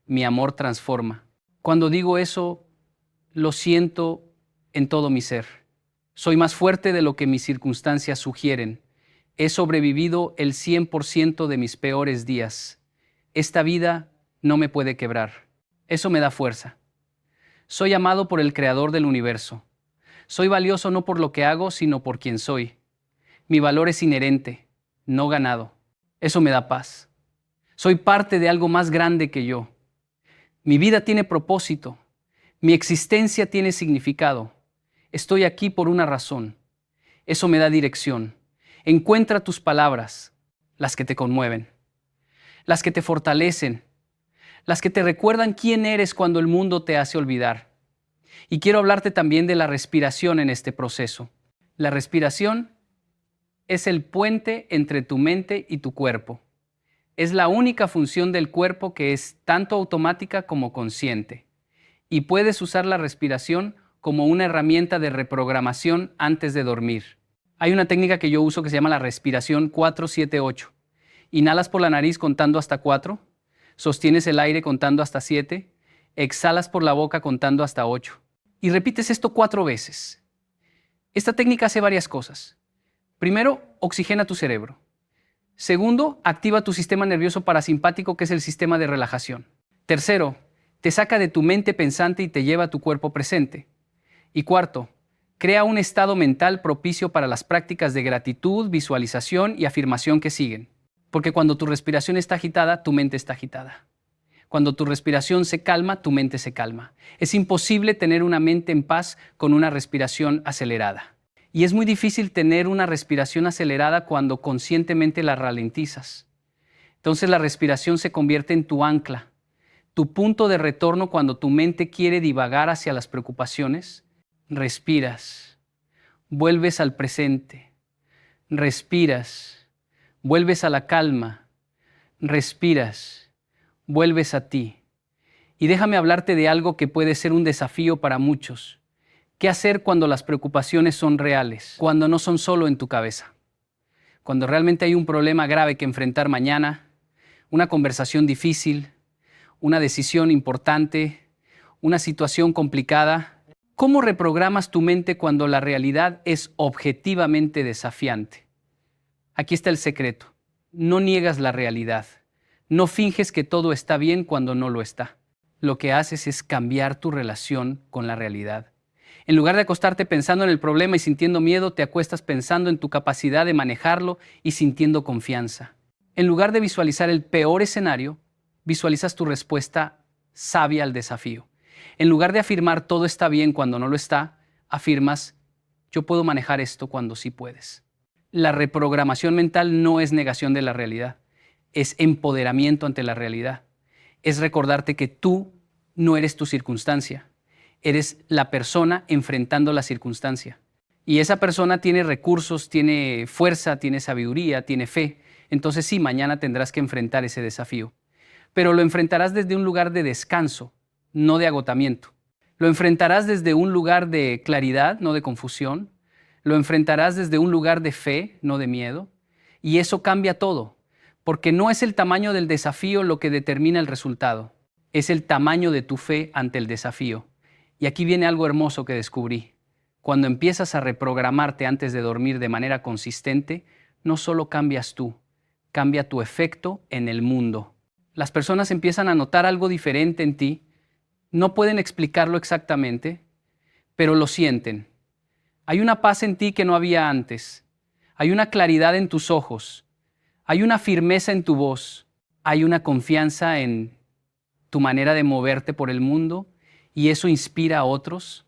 mi amor transforma. Cuando digo eso, lo siento en todo mi ser. Soy más fuerte de lo que mis circunstancias sugieren. He sobrevivido el 100% de mis peores días. Esta vida no me puede quebrar. Eso me da fuerza. Soy amado por el Creador del universo. Soy valioso no por lo que hago, sino por quien soy. Mi valor es inherente, no ganado. Eso me da paz. Soy parte de algo más grande que yo. Mi vida tiene propósito. Mi existencia tiene significado. Estoy aquí por una razón. Eso me da dirección. Encuentra tus palabras, las que te conmueven, las que te fortalecen, las que te recuerdan quién eres cuando el mundo te hace olvidar. Y quiero hablarte también de la respiración en este proceso. La respiración es el puente entre tu mente y tu cuerpo. Es la única función del cuerpo que es tanto automática como consciente. Y puedes usar la respiración como una herramienta de reprogramación antes de dormir. Hay una técnica que yo uso que se llama la respiración 4-7-8. Inhalas por la nariz contando hasta 4, sostienes el aire contando hasta 7, exhalas por la boca contando hasta 8. Y repites esto 4 veces. Esta técnica hace varias cosas. Primero, oxigena tu cerebro. Segundo, activa tu sistema nervioso parasimpático, que es el sistema de relajación. Tercero, te saca de tu mente pensante y te lleva a tu cuerpo presente. Y cuarto, crea un estado mental propicio para las prácticas de gratitud, visualización y afirmación que siguen. Porque cuando tu respiración está agitada, tu mente está agitada. Cuando tu respiración se calma, tu mente se calma. Es imposible tener una mente en paz con una respiración acelerada. Y es muy difícil tener una respiración acelerada cuando conscientemente la ralentizas. Entonces la respiración se convierte en tu ancla, tu punto de retorno cuando tu mente quiere divagar hacia las preocupaciones. Respiras, vuelves al presente, respiras, vuelves a la calma, respiras, vuelves a ti. Y déjame hablarte de algo que puede ser un desafío para muchos. ¿Qué hacer cuando las preocupaciones son reales? Cuando no son solo en tu cabeza. Cuando realmente hay un problema grave que enfrentar mañana, una conversación difícil, una decisión importante, una situación complicada. ¿Cómo reprogramas tu mente cuando la realidad es objetivamente desafiante? Aquí está el secreto. No niegas la realidad. No finges que todo está bien cuando no lo está. Lo que haces es cambiar tu relación con la realidad. En lugar de acostarte pensando en el problema y sintiendo miedo, te acuestas pensando en tu capacidad de manejarlo y sintiendo confianza. En lugar de visualizar el peor escenario, visualizas tu respuesta sabia al desafío. En lugar de afirmar todo está bien cuando no lo está, afirmas yo puedo manejar esto cuando sí puedes. La reprogramación mental no es negación de la realidad, es empoderamiento ante la realidad. Es recordarte que tú no eres tu circunstancia, eres la persona enfrentando la circunstancia. Y esa persona tiene recursos, tiene fuerza, tiene sabiduría, tiene fe. Entonces sí, mañana tendrás que enfrentar ese desafío. Pero lo enfrentarás desde un lugar de descanso, no de agotamiento. Lo enfrentarás desde un lugar de claridad, no de confusión. Lo enfrentarás desde un lugar de fe, no de miedo. Y eso cambia todo, porque no es el tamaño del desafío lo que determina el resultado. es el tamaño de tu fe ante el desafío. Y aquí viene algo hermoso que descubrí. Cuando empiezas a reprogramarte antes de dormir de manera consistente, no solo cambias tú, cambia tu efecto en el mundo. Las personas empiezan a notar algo diferente en ti, no pueden explicarlo exactamente, pero lo sienten. Hay una paz en ti que no había antes, hay una claridad en tus ojos, hay una firmeza en tu voz, hay una confianza en tu manera de moverte por el mundo y eso inspira a otros,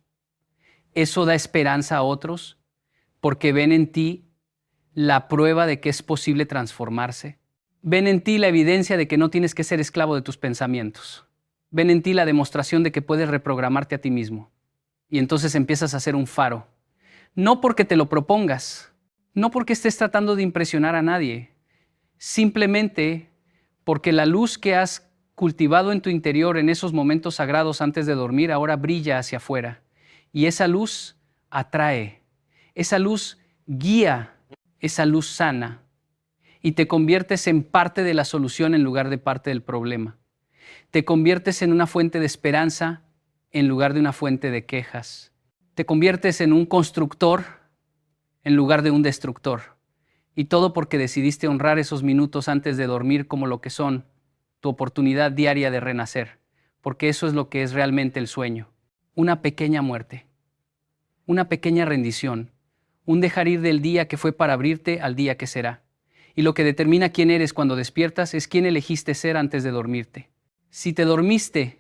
eso da esperanza a otros porque ven en ti la prueba de que es posible transformarse. Ven en ti la evidencia de que no tienes que ser esclavo de tus pensamientos. Ven en ti la demostración de que puedes reprogramarte a ti mismo. Y entonces empiezas a ser un faro. No porque te lo propongas, no porque estés tratando de impresionar a nadie, simplemente porque la luz que has cultivado en tu interior en esos momentos sagrados antes de dormir ahora brilla hacia afuera. Y esa luz atrae, esa luz guía, esa luz sana y te conviertes en parte de la solución en lugar de parte del problema. Te conviertes en una fuente de esperanza en lugar de una fuente de quejas. Te conviertes en un constructor en lugar de un destructor. Y todo porque decidiste honrar esos minutos antes de dormir como lo que son, tu oportunidad diaria de renacer, porque eso es lo que es realmente el sueño. Una pequeña muerte, una pequeña rendición, un dejar ir del día que fue para abrirte al día que será. Y lo que determina quién eres cuando despiertas es quién elegiste ser antes de dormirte. Si te dormiste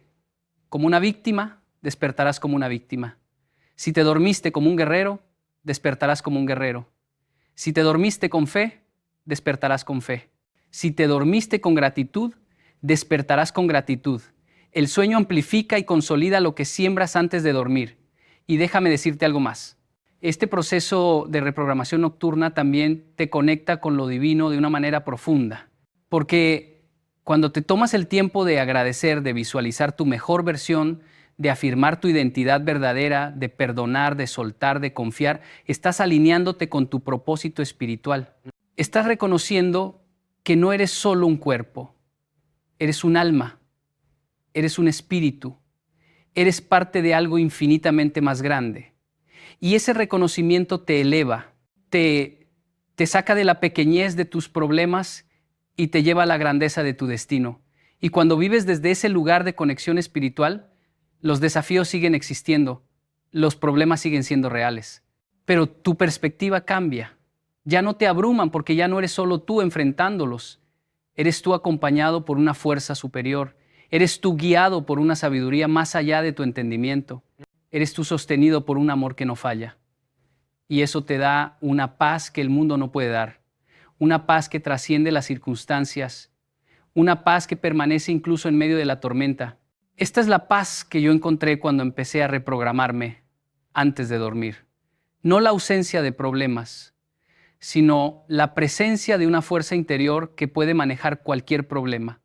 como una víctima, despertarás como una víctima. Si te dormiste como un guerrero, despertarás como un guerrero. Si te dormiste con fe, despertarás con fe. Si te dormiste con gratitud, despertarás con gratitud. El sueño amplifica y consolida lo que siembras antes de dormir. Y déjame decirte algo más. Este proceso de reprogramación nocturna también te conecta con lo divino de una manera profunda. Porque cuando te tomas el tiempo de agradecer, de visualizar tu mejor versión, de afirmar tu identidad verdadera, de perdonar, de soltar, de confiar, estás alineándote con tu propósito espiritual. Estás reconociendo que no eres solo un cuerpo, eres un alma, eres un espíritu, eres parte de algo infinitamente más grande. Y ese reconocimiento te eleva, te saca de la pequeñez de tus problemas y te lleva a la grandeza de tu destino. Y cuando vives desde ese lugar de conexión espiritual, los desafíos siguen existiendo, los problemas siguen siendo reales, pero tu perspectiva cambia. Ya no te abruman porque ya no eres solo tú enfrentándolos. Eres tú acompañado por una fuerza superior. Eres tú guiado por una sabiduría más allá de tu entendimiento. Eres tú sostenido por un amor que no falla. Y eso te da una paz que el mundo no puede dar. Una paz que trasciende las circunstancias. Una paz que permanece incluso en medio de la tormenta. Esta es la paz que yo encontré cuando empecé a reprogramarme antes de dormir. No la ausencia de problemas, sino la presencia de una fuerza interior que puede manejar cualquier problema.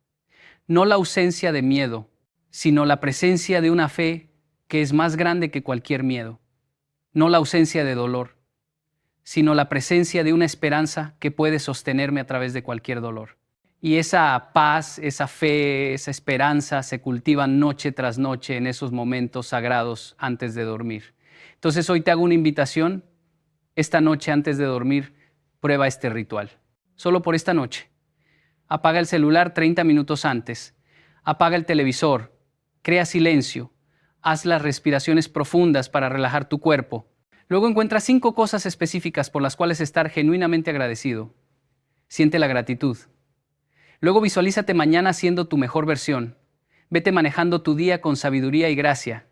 No la ausencia de miedo, sino la presencia de una fe que es más grande que cualquier miedo. No la ausencia de dolor, sino la presencia de una esperanza que puede sostenerme a través de cualquier dolor. Y esa paz, esa fe, esa esperanza se cultivan noche tras noche en esos momentos sagrados antes de dormir. Entonces hoy te hago una invitación. Esta noche antes de dormir, prueba este ritual. Solo por esta noche. Apaga el celular 30 minutos antes. Apaga el televisor. Crea silencio. Haz las respiraciones profundas para relajar tu cuerpo. Luego encuentra 5 cosas específicas por las cuales estar genuinamente agradecido. Siente la gratitud. Luego visualízate mañana siendo tu mejor versión. Vete manejando tu día con sabiduría y gracia.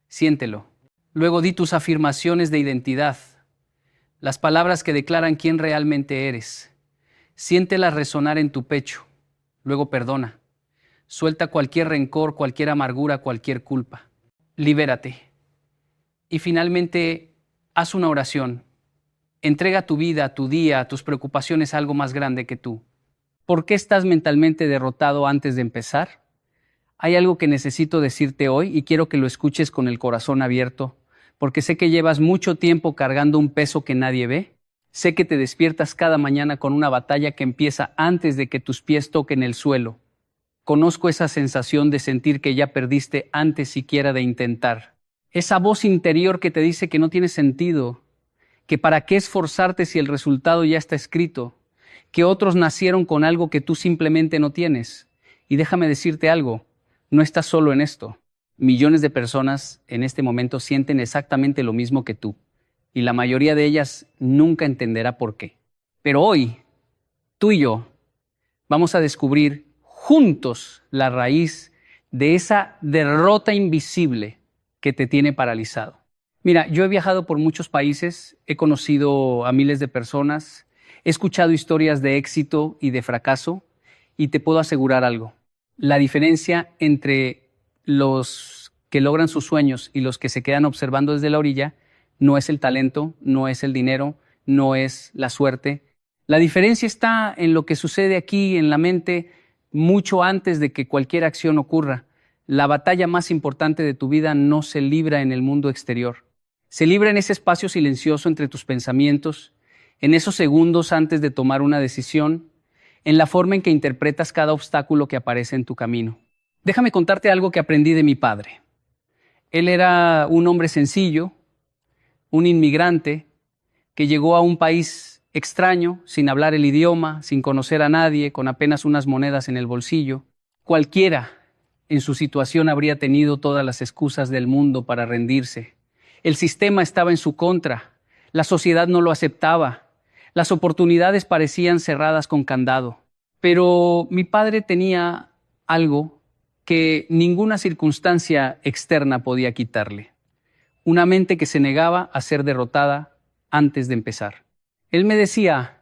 Siéntelo. Luego di tus afirmaciones de identidad. Las palabras que declaran quién realmente eres. Siéntelas resonar en tu pecho. Luego perdona. Suelta cualquier rencor, cualquier amargura, cualquier culpa. Libérate. Y finalmente, haz una oración. Entrega tu vida, tu día, tus preocupaciones a algo más grande que tú. ¿Por qué estás mentalmente derrotado antes de empezar? Hay algo que necesito decirte hoy y quiero que lo escuches con el corazón abierto, porque sé que llevas mucho tiempo cargando un peso que nadie ve. Sé que te despiertas cada mañana con una batalla que empieza antes de que tus pies toquen el suelo. Conozco esa sensación de sentir que ya perdiste antes siquiera de intentar. Esa voz interior que te dice que no tiene sentido, que para qué esforzarte si el resultado ya está escrito, que otros nacieron con algo que tú simplemente no tienes. Y déjame decirte algo, no estás solo en esto. Millones de personas en este momento sienten exactamente lo mismo que tú, y la mayoría de ellas nunca entenderá por qué. Pero hoy, tú y yo vamos a descubrir juntos la raíz de esa derrota invisible que te tiene paralizado. Mira, yo he viajado por muchos países, he conocido a miles de personas, he escuchado historias de éxito y de fracaso, y te puedo asegurar algo. La diferencia entre los que logran sus sueños y los que se quedan observando desde la orilla no es el talento, no es el dinero, no es la suerte. La diferencia está en lo que sucede aquí en la mente mucho antes de que cualquier acción ocurra. La batalla más importante de tu vida no se libra en el mundo exterior. Se libra en ese espacio silencioso entre tus pensamientos, en esos segundos antes de tomar una decisión, en la forma en que interpretas cada obstáculo que aparece en tu camino. Déjame contarte algo que aprendí de mi padre. Él era un hombre sencillo, un inmigrante que llegó a un país extraño, sin hablar el idioma, sin conocer a nadie, con apenas unas monedas en el bolsillo. Cualquiera en su situación habría tenido todas las excusas del mundo para rendirse. El sistema estaba en su contra, la sociedad no lo aceptaba, las oportunidades parecían cerradas con candado. Pero mi padre tenía algo que ninguna circunstancia externa podía quitarle. Una mente que se negaba a ser derrotada antes de empezar. Él me decía,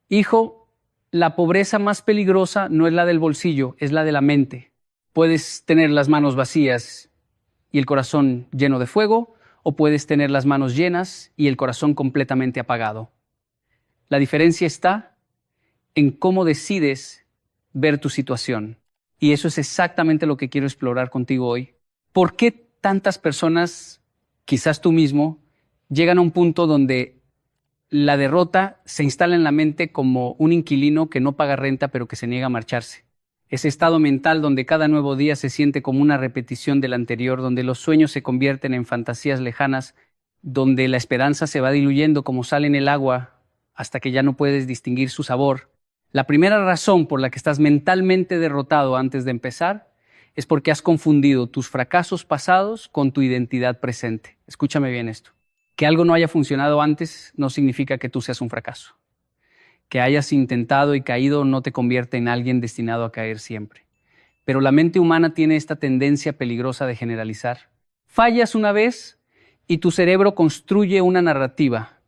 hijo, la pobreza más peligrosa no es la del bolsillo, es la de la mente. Puedes tener las manos vacías y el corazón lleno de fuego, o puedes tener las manos llenas y el corazón completamente apagado. La diferencia está en cómo decides ver tu situación. Y eso es exactamente lo que quiero explorar contigo hoy. ¿Por qué tantas personas, quizás tú mismo, llegan a un punto donde la derrota se instala en la mente como un inquilino que no paga renta pero que se niega a marcharse? Ese estado mental donde cada nuevo día se siente como una repetición del anterior, donde los sueños se convierten en fantasías lejanas, donde la esperanza se va diluyendo como sal en el agua hasta que ya no puedes distinguir su sabor. La primera razón por la que estás mentalmente derrotado antes de empezar es porque has confundido tus fracasos pasados con tu identidad presente. Escúchame bien esto. Que algo no haya funcionado antes no significa que tú seas un fracaso. Que hayas intentado y caído no te convierte en alguien destinado a caer siempre. Pero la mente humana tiene esta tendencia peligrosa de generalizar. Fallas una vez y tu cerebro construye una narrativa.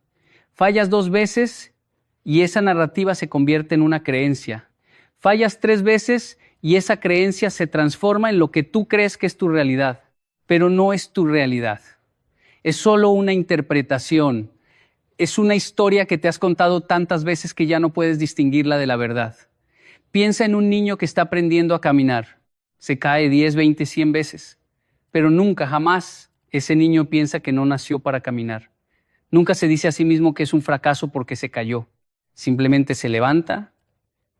Fallas 2 veces y esa narrativa se convierte en una creencia. Fallas 3 veces y esa creencia se transforma en lo que tú crees que es tu realidad, pero no es tu realidad. Es solo una interpretación. Es una historia que te has contado tantas veces que ya no puedes distinguirla de la verdad. Piensa en un niño que está aprendiendo a caminar. Se cae 10, 20, 100 veces, pero nunca, jamás ese niño piensa que no nació para caminar. Nunca se dice a sí mismo que es un fracaso porque se cayó. Simplemente se levanta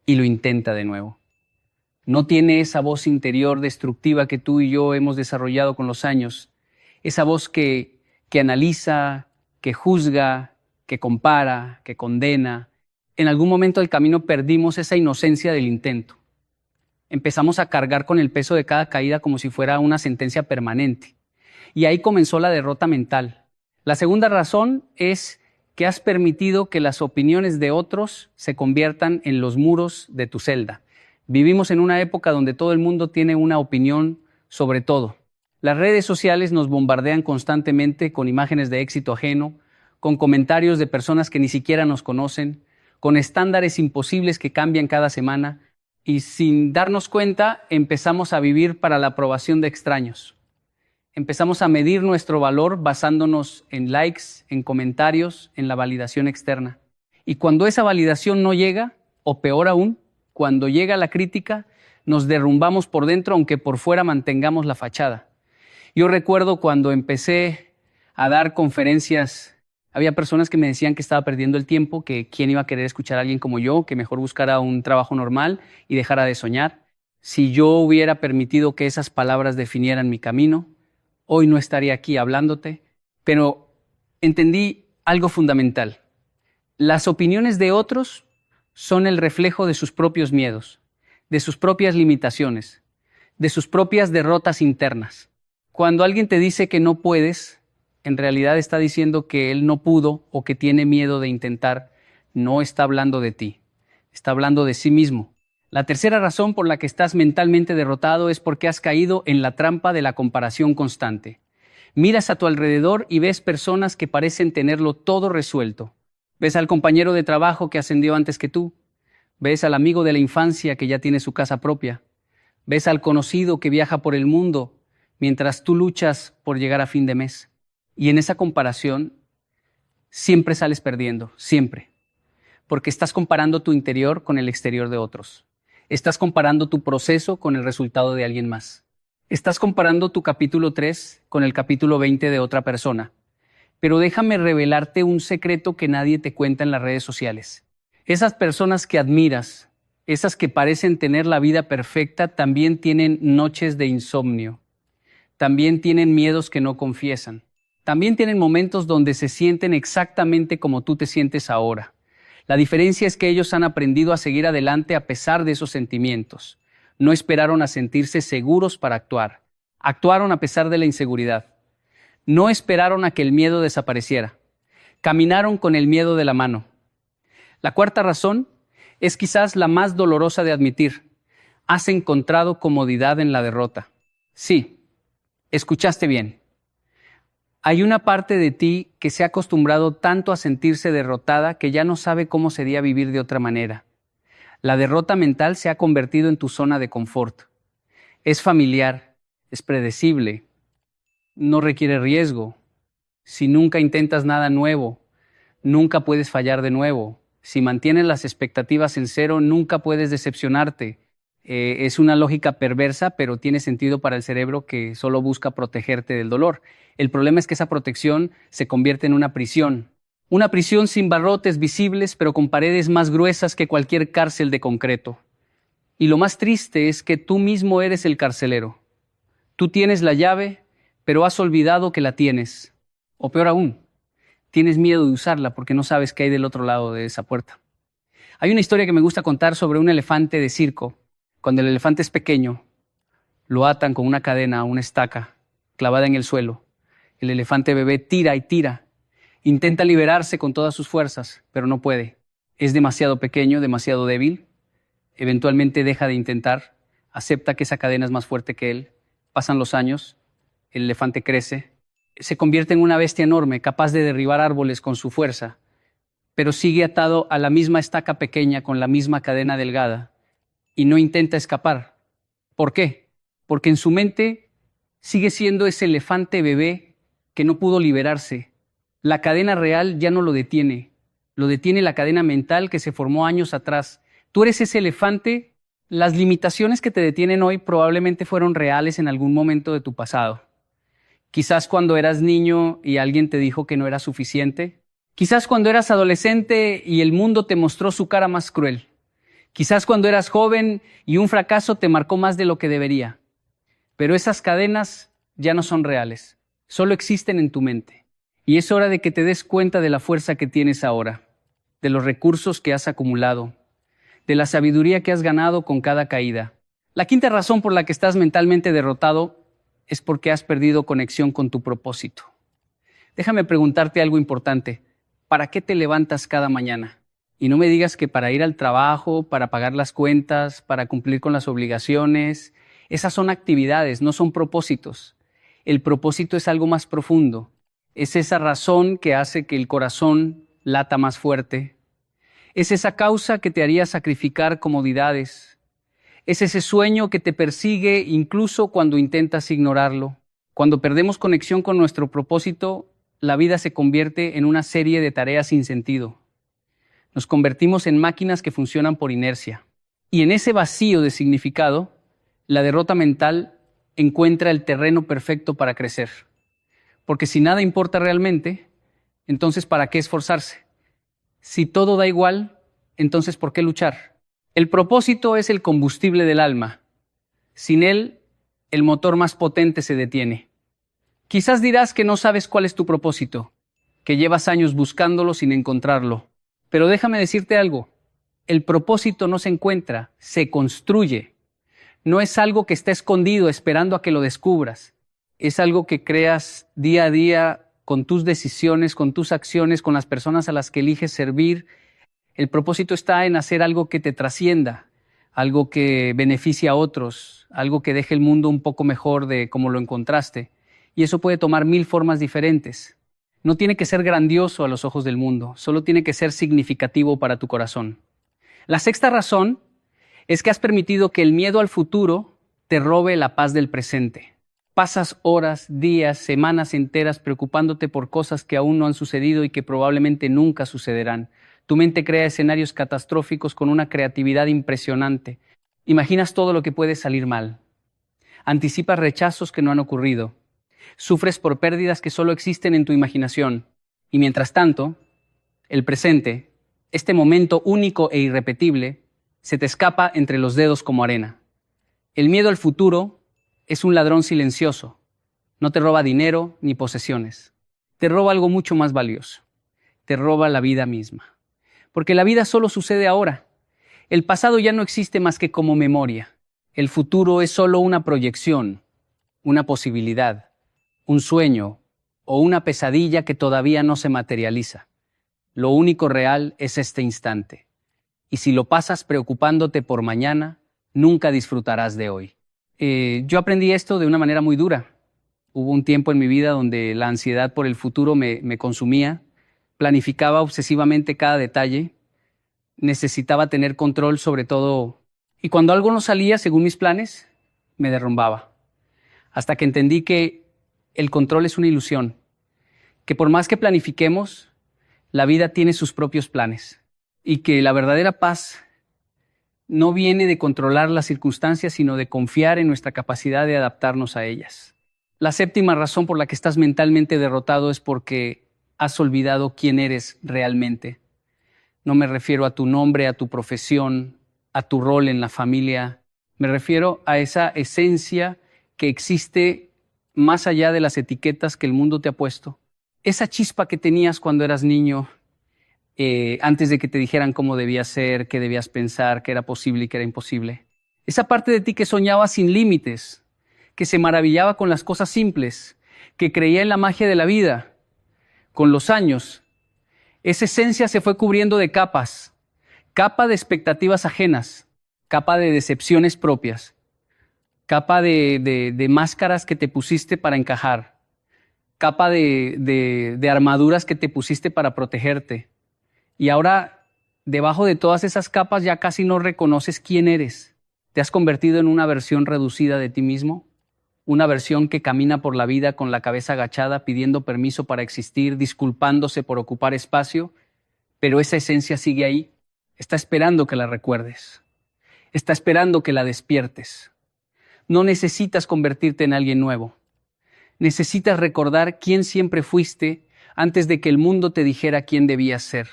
y lo intenta de nuevo. No tiene esa voz interior destructiva que tú y yo hemos desarrollado con los años. Esa voz que analiza, que juzga, que compara, que condena. En algún momento del camino perdimos esa inocencia del intento. Empezamos a cargar con el peso de cada caída como si fuera una sentencia permanente. Y ahí comenzó la derrota mental. La segunda razón es que has permitido que las opiniones de otros se conviertan en los muros de tu celda. Vivimos en una época donde todo el mundo tiene una opinión sobre todo. Las redes sociales nos bombardean constantemente con imágenes de éxito ajeno, con comentarios de personas que ni siquiera nos conocen, con estándares imposibles que cambian cada semana, y sin darnos cuenta empezamos a vivir para la aprobación de extraños. Empezamos a medir nuestro valor basándonos en likes, en comentarios, en la validación externa. Y cuando esa validación no llega, o peor aún, cuando llega la crítica, nos derrumbamos por dentro aunque por fuera mantengamos la fachada. Yo recuerdo cuando empecé a dar conferencias, había personas que me decían que estaba perdiendo el tiempo, que quién iba a querer escuchar a alguien como yo, que mejor buscara un trabajo normal y dejara de soñar. Si yo hubiera permitido que esas palabras definieran mi camino, hoy no estaría aquí hablándote, pero entendí algo fundamental. Las opiniones de otros son el reflejo de sus propios miedos, de sus propias limitaciones, de sus propias derrotas internas. Cuando alguien te dice que no puedes, en realidad está diciendo que él no pudo o que tiene miedo de intentar. No está hablando de ti, está hablando de sí mismo. La tercera razón por la que estás mentalmente derrotado es porque has caído en la trampa de la comparación constante. Miras a tu alrededor y ves personas que parecen tenerlo todo resuelto. Ves al compañero de trabajo que ascendió antes que tú. Ves al amigo de la infancia que ya tiene su casa propia. Ves al conocido que viaja por el mundo mientras tú luchas por llegar a fin de mes. Y en esa comparación siempre sales perdiendo, siempre. Porque estás comparando tu interior con el exterior de otros. Estás comparando tu proceso con el resultado de alguien más. Estás comparando tu capítulo 3 con el capítulo 20 de otra persona. Pero déjame revelarte un secreto que nadie te cuenta en las redes sociales. Esas personas que admiras, esas que parecen tener la vida perfecta, también tienen noches de insomnio. También tienen miedos que no confiesan. También tienen momentos donde se sienten exactamente como tú te sientes ahora. La diferencia es que ellos han aprendido a seguir adelante a pesar de esos sentimientos. No esperaron a sentirse seguros para actuar. Actuaron a pesar de la inseguridad. No esperaron a que el miedo desapareciera. Caminaron con el miedo de la mano. La cuarta razón es quizás la más dolorosa de admitir. Has encontrado comodidad en la derrota. Sí, escuchaste bien. Hay una parte de ti que se ha acostumbrado tanto a sentirse derrotada que ya no sabe cómo sería vivir de otra manera. La derrota mental se ha convertido en tu zona de confort. Es familiar, es predecible, no requiere riesgo. Si nunca intentas nada nuevo, nunca puedes fallar de nuevo. Si mantienes las expectativas en cero, nunca puedes decepcionarte. Es una lógica perversa, pero tiene sentido para el cerebro que solo busca protegerte del dolor. El problema es que esa protección se convierte en una prisión. Una prisión sin barrotes visibles, pero con paredes más gruesas que cualquier cárcel de concreto. Y lo más triste es que tú mismo eres el carcelero. Tú tienes la llave, pero has olvidado que la tienes. O peor aún, tienes miedo de usarla porque no sabes qué hay del otro lado de esa puerta. Hay una historia que me gusta contar sobre un elefante de circo. Cuando el elefante es pequeño, lo atan con una cadena a una estaca clavada en el suelo. El elefante bebé tira y tira. Intenta liberarse con todas sus fuerzas, pero no puede. Es demasiado pequeño, demasiado débil. Eventualmente deja de intentar, acepta que esa cadena es más fuerte que él. Pasan los años, el elefante crece, se convierte en una bestia enorme, capaz de derribar árboles con su fuerza, pero sigue atado a la misma estaca pequeña con la misma cadena delgada y no intenta escapar. ¿Por qué? Porque en su mente sigue siendo ese elefante bebé que no pudo liberarse. La cadena real ya no lo detiene la cadena mental que se formó años atrás. Tú eres ese elefante. Las limitaciones que te detienen hoy probablemente fueron reales en algún momento de tu pasado. Quizás cuando eras niño y alguien te dijo que no era suficiente. Quizás cuando eras adolescente y el mundo te mostró su cara más cruel. Quizás cuando eras joven y un fracaso te marcó más de lo que debería. Pero esas cadenas ya no son reales, solo existen en tu mente. Y es hora de que te des cuenta de la fuerza que tienes ahora, de los recursos que has acumulado, de la sabiduría que has ganado con cada caída. La quinta razón por la que estás mentalmente derrotado es porque has perdido conexión con tu propósito. Déjame preguntarte algo importante. ¿Para qué te levantas cada mañana? Y no me digas que para ir al trabajo, para pagar las cuentas, para cumplir con las obligaciones. Esas son actividades, no son propósitos. El propósito es algo más profundo. Es esa razón que hace que el corazón lata más fuerte. Es esa causa que te haría sacrificar comodidades. Es ese sueño que te persigue incluso cuando intentas ignorarlo. Cuando perdemos conexión con nuestro propósito, la vida se convierte en una serie de tareas sin sentido. Nos convertimos en máquinas que funcionan por inercia. Y en ese vacío de significado, la derrota mental encuentra el terreno perfecto para crecer. Porque si nada importa realmente, entonces ¿para qué esforzarse? Si todo da igual, entonces ¿por qué luchar? El propósito es el combustible del alma. Sin él, el motor más potente se detiene. Quizás dirás que no sabes cuál es tu propósito, que llevas años buscándolo sin encontrarlo. Pero déjame decirte algo, el propósito no se encuentra, se construye. No es algo que está escondido esperando a que lo descubras. Es algo que creas día a día con tus decisiones, con tus acciones, con las personas a las que eliges servir. El propósito está en hacer algo que te trascienda, algo que beneficie a otros, algo que deje el mundo un poco mejor de como lo encontraste. Y eso puede tomar 1000 formas diferentes. No tiene que ser grandioso a los ojos del mundo, solo tiene que ser significativo para tu corazón. La sexta razón es que has permitido que el miedo al futuro te robe la paz del presente. Pasas horas, días, semanas enteras preocupándote por cosas que aún no han sucedido y que probablemente nunca sucederán. Tu mente crea escenarios catastróficos con una creatividad impresionante. Imaginas todo lo que puede salir mal. Anticipas rechazos que no han ocurrido. Sufres por pérdidas que solo existen en tu imaginación. Y mientras tanto, el presente, este momento único e irrepetible, se te escapa entre los dedos como arena. El miedo al futuro es un ladrón silencioso. No te roba dinero ni posesiones. Te roba algo mucho más valioso. Te roba la vida misma. Porque la vida solo sucede ahora. El pasado ya no existe más que como memoria. El futuro es solo una proyección, una posibilidad, un sueño o una pesadilla que todavía no se materializa. Lo único real es este instante. Y si lo pasas preocupándote por mañana, nunca disfrutarás de hoy. Yo aprendí esto de una manera muy dura. Hubo un tiempo en mi vida donde la ansiedad por el futuro me consumía. Planificaba obsesivamente cada detalle. Necesitaba tener control sobre todo. Y cuando algo no salía según mis planes, me derrumbaba. Hasta que entendí que el control es una ilusión. Que por más que planifiquemos, la vida tiene sus propios planes. Y que la verdadera paz no viene de controlar las circunstancias, sino de confiar en nuestra capacidad de adaptarnos a ellas. La séptima razón por la que estás mentalmente derrotado es porque has olvidado quién eres realmente. No me refiero a tu nombre, a tu profesión, a tu rol en la familia. Me refiero a esa esencia que existe más allá de las etiquetas que el mundo te ha puesto. Esa chispa que tenías cuando eras niño, antes de que te dijeran cómo debías ser, qué debías pensar, qué era posible y qué era imposible. Esa parte de ti que soñaba sin límites, que se maravillaba con las cosas simples, que creía en la magia de la vida. Con los años, esa esencia se fue cubriendo de capas, capa de expectativas ajenas, capa de decepciones propias, capa de máscaras que te pusiste para encajar, capa de armaduras que te pusiste para protegerte. Y ahora, debajo de todas esas capas ya casi no reconoces quién eres. ¿Te has convertido en una versión reducida de ti mismo? Una versión que camina por la vida con la cabeza agachada, pidiendo permiso para existir, disculpándose por ocupar espacio, pero esa esencia sigue ahí. Está esperando que la recuerdes. Está esperando que la despiertes. No necesitas convertirte en alguien nuevo. Necesitas recordar quién siempre fuiste antes de que el mundo te dijera quién debías ser.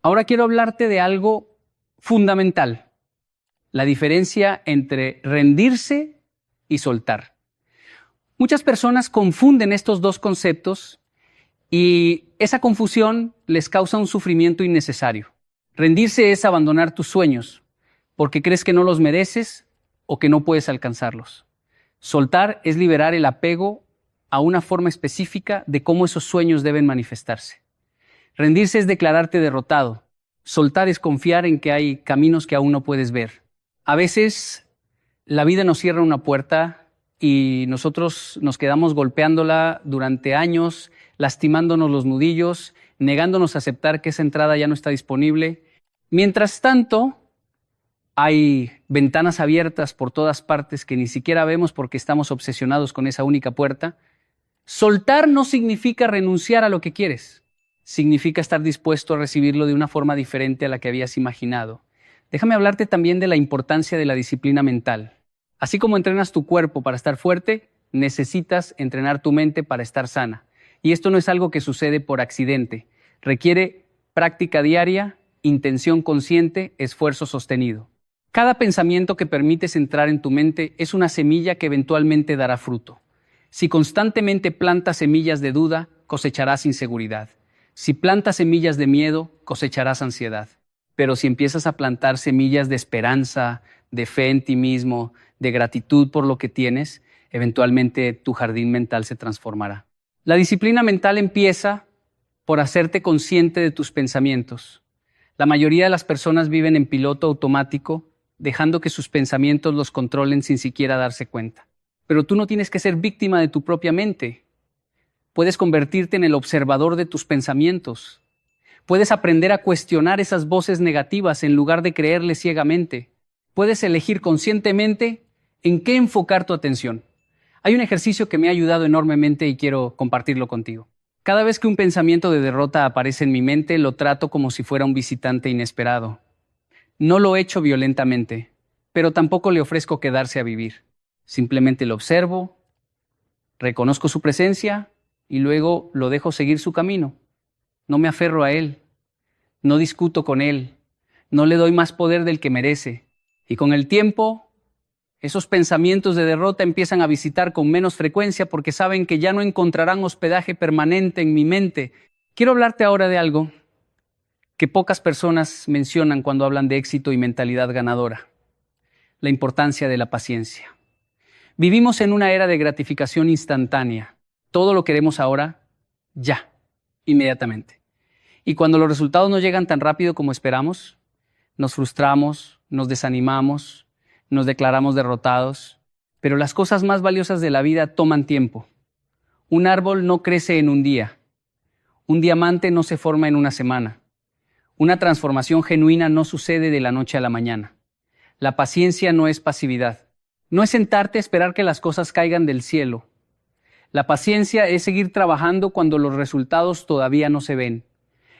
Ahora quiero hablarte de algo fundamental, la diferencia entre rendirse y soltar. Muchas personas confunden estos dos conceptos y esa confusión les causa un sufrimiento innecesario. Rendirse es abandonar tus sueños porque crees que no los mereces o que no puedes alcanzarlos. Soltar es liberar el apego a una forma específica de cómo esos sueños deben manifestarse. Rendirse es declararte derrotado. Soltar es confiar en que hay caminos que aún no puedes ver. A veces la vida nos cierra una puerta y nosotros nos quedamos golpeándola durante años, lastimándonos los nudillos, negándonos a aceptar que esa entrada ya no está disponible. Mientras tanto, hay ventanas abiertas por todas partes que ni siquiera vemos porque estamos obsesionados con esa única puerta. Soltar no significa renunciar a lo que quieres. Significa estar dispuesto a recibirlo de una forma diferente a la que habías imaginado. Déjame hablarte también de la importancia de la disciplina mental. Así como entrenas tu cuerpo para estar fuerte, necesitas entrenar tu mente para estar sana. Y esto no es algo que sucede por accidente. Requiere práctica diaria, intención consciente, esfuerzo sostenido. Cada pensamiento que permites entrar en tu mente es una semilla que eventualmente dará fruto. Si constantemente plantas semillas de duda, cosecharás inseguridad. Si plantas semillas de miedo, cosecharás ansiedad. Pero si empiezas a plantar semillas de esperanza, de fe en ti mismo, de gratitud por lo que tienes, eventualmente tu jardín mental se transformará. La disciplina mental empieza por hacerte consciente de tus pensamientos. La mayoría de las personas viven en piloto automático, dejando que sus pensamientos los controlen sin siquiera darse cuenta. Pero tú no tienes que ser víctima de tu propia mente. Puedes convertirte en el observador de tus pensamientos. Puedes aprender a cuestionar esas voces negativas en lugar de creerles ciegamente. Puedes elegir conscientemente en qué enfocar tu atención. Hay un ejercicio que me ha ayudado enormemente y quiero compartirlo contigo. Cada vez que un pensamiento de derrota aparece en mi mente, lo trato como si fuera un visitante inesperado. No lo echo violentamente, pero tampoco le ofrezco quedarse a vivir. Simplemente lo observo, reconozco su presencia y luego lo dejo seguir su camino. No me aferro a él, no discuto con él, no le doy más poder del que merece. Y con el tiempo, esos pensamientos de derrota empiezan a visitar con menos frecuencia porque saben que ya no encontrarán hospedaje permanente en mi mente. Quiero hablarte ahora de algo que pocas personas mencionan cuando hablan de éxito y mentalidad ganadora: la importancia de la paciencia. Vivimos en una era de gratificación instantánea. Todo lo queremos ahora, ya, inmediatamente. Y cuando los resultados no llegan tan rápido como esperamos, nos frustramos, nos desanimamos, nos declaramos derrotados. Pero las cosas más valiosas de la vida toman tiempo. Un árbol no crece en un día. Un diamante no se forma en una semana. Una transformación genuina no sucede de la noche a la mañana. La paciencia no es pasividad. No es sentarte a esperar que las cosas caigan del cielo. La paciencia es seguir trabajando cuando los resultados todavía no se ven.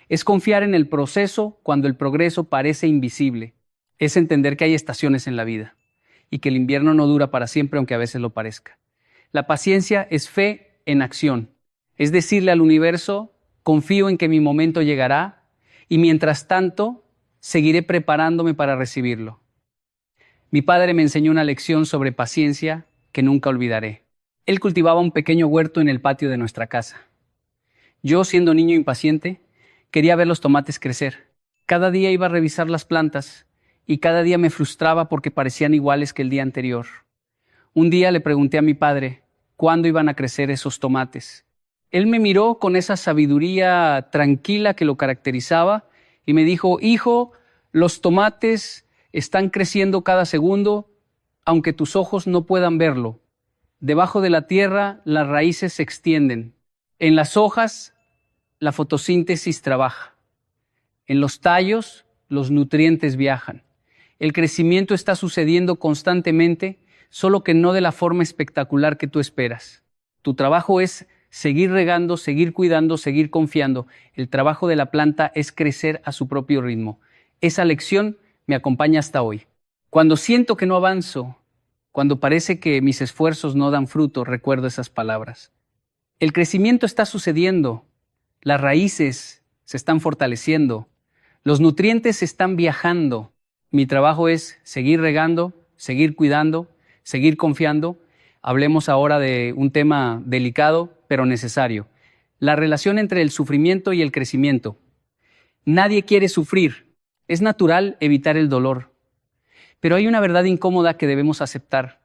Es confiar en el proceso cuando el progreso parece invisible. Es entender que hay estaciones en la vida y que el invierno no dura para siempre, aunque a veces lo parezca. La paciencia es fe en acción. Es decirle al universo: confío en que mi momento llegará y mientras tanto seguiré preparándome para recibirlo. Mi padre me enseñó una lección sobre paciencia que nunca olvidaré. Él cultivaba un pequeño huerto en el patio de nuestra casa. Yo, siendo niño impaciente, quería ver los tomates crecer. Cada día iba a revisar las plantas y cada día me frustraba porque parecían iguales que el día anterior. Un día le pregunté a mi padre cuándo iban a crecer esos tomates. Él me miró con esa sabiduría tranquila que lo caracterizaba y me dijo: hijo, los tomates están creciendo cada segundo, aunque tus ojos no puedan verlo. Debajo de la tierra, las raíces se extienden. En las hojas, la fotosíntesis trabaja. En los tallos, los nutrientes viajan. El crecimiento está sucediendo constantemente, solo que no de la forma espectacular que tú esperas. Tu trabajo es seguir regando, seguir cuidando, seguir confiando. El trabajo de la planta es crecer a su propio ritmo. Esa lección me acompaña hasta hoy. Cuando siento que no avanzo, cuando parece que mis esfuerzos no dan fruto, recuerdo esas palabras. El crecimiento está sucediendo, las raíces se están fortaleciendo, los nutrientes están viajando. Mi trabajo es seguir regando, seguir cuidando, seguir confiando. Hablemos ahora de un tema delicado, pero necesario: la relación entre el sufrimiento y el crecimiento. Nadie quiere sufrir. Es natural evitar el dolor. Pero hay una verdad incómoda que debemos aceptar.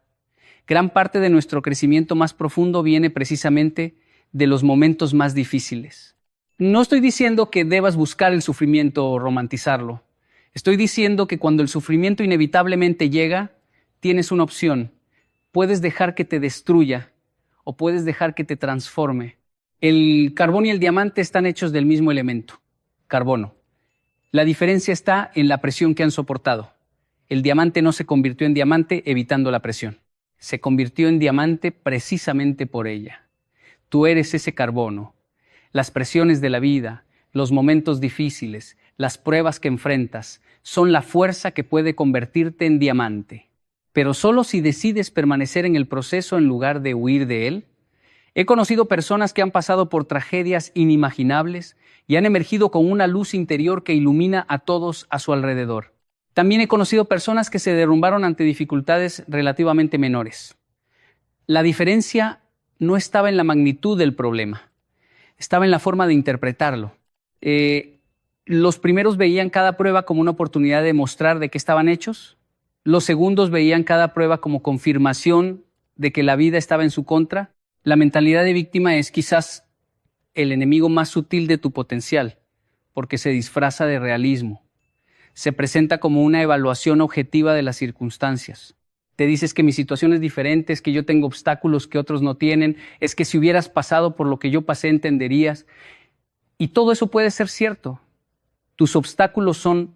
Gran parte de nuestro crecimiento más profundo viene precisamente de los momentos más difíciles. No estoy diciendo que debas buscar el sufrimiento o romantizarlo. Estoy diciendo que cuando el sufrimiento inevitablemente llega, tienes una opción. Puedes dejar que te destruya o puedes dejar que te transforme. El carbón y el diamante están hechos del mismo elemento, carbono. La diferencia está en la presión que han soportado. El diamante no se convirtió en diamante evitando la presión. Se convirtió en diamante precisamente por ella. Tú eres ese carbono. Las presiones de la vida, los momentos difíciles, las pruebas que enfrentas, son la fuerza que puede convertirte en diamante. Pero solo si decides permanecer en el proceso en lugar de huir de él. He conocido personas que han pasado por tragedias inimaginables y han emergido con una luz interior que ilumina a todos a su alrededor. También he conocido personas que se derrumbaron ante dificultades relativamente menores. La diferencia no estaba en la magnitud del problema, estaba en la forma de interpretarlo. Los primeros veían cada prueba como una oportunidad de mostrar de qué estaban hechos. Los segundos veían cada prueba como confirmación de que la vida estaba en su contra. La mentalidad de víctima es quizás el enemigo más sutil de tu potencial, porque se disfraza de realismo. Se presenta como una evaluación objetiva de las circunstancias. Te dices que mi situación es diferente, es que yo tengo obstáculos que otros no tienen, es que si hubieras pasado por lo que yo pasé entenderías. Y todo eso puede ser cierto. Tus obstáculos son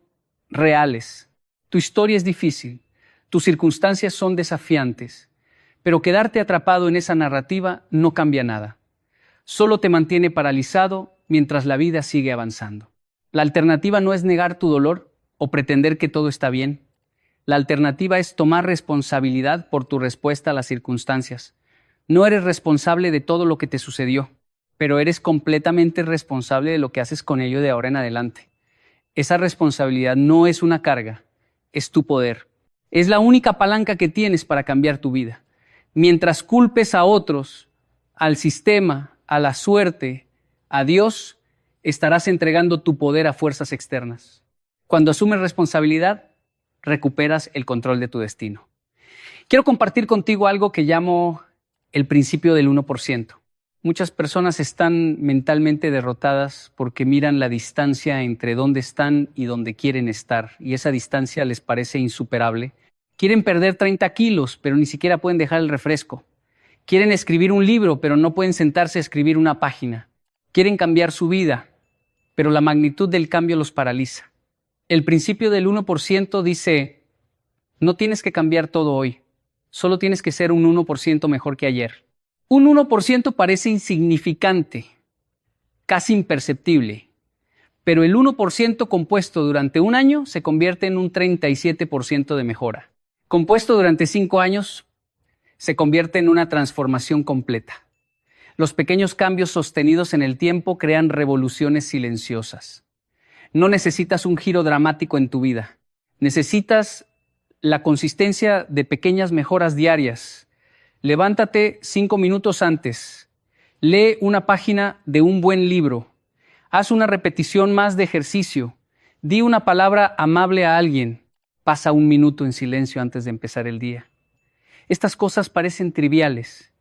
reales. Tu historia es difícil. Tus circunstancias son desafiantes. Pero quedarte atrapado en esa narrativa no cambia nada. Solo te mantiene paralizado mientras la vida sigue avanzando. La alternativa no es negar tu dolor o pretender que todo está bien. La alternativa es tomar responsabilidad por tu respuesta a las circunstancias. No eres responsable de todo lo que te sucedió, pero eres completamente responsable de lo que haces con ello de ahora en adelante. Esa responsabilidad no es una carga, es tu poder. Es la única palanca que tienes para cambiar tu vida. Mientras culpes a otros, al sistema, a la suerte, a Dios, estarás entregando tu poder a fuerzas externas. Cuando asumes responsabilidad, recuperas el control de tu destino. Quiero compartir contigo algo que llamo el principio del 1%. Muchas personas están mentalmente derrotadas porque miran la distancia entre dónde están y dónde quieren estar, y esa distancia les parece insuperable. Quieren perder 30 kilos, pero ni siquiera pueden dejar el refresco. Quieren escribir un libro, pero no pueden sentarse a escribir una página. Quieren cambiar su vida, pero la magnitud del cambio los paraliza. El principio del 1% dice, no tienes que cambiar todo hoy, solo tienes que ser un 1% mejor que ayer. Un 1% parece insignificante, casi imperceptible, pero el 1% compuesto durante un año se convierte en un 37% de mejora. Compuesto durante 5 años, se convierte en una transformación completa. Los pequeños cambios sostenidos en el tiempo crean revoluciones silenciosas. No necesitas un giro dramático en tu vida. Necesitas la consistencia de pequeñas mejoras diarias. Levántate 5 minutos antes. Lee una página de un buen libro. Haz una repetición más de ejercicio. Di una palabra amable a alguien. Pasa 1 minuto en silencio antes de empezar el día. Estas cosas parecen triviales,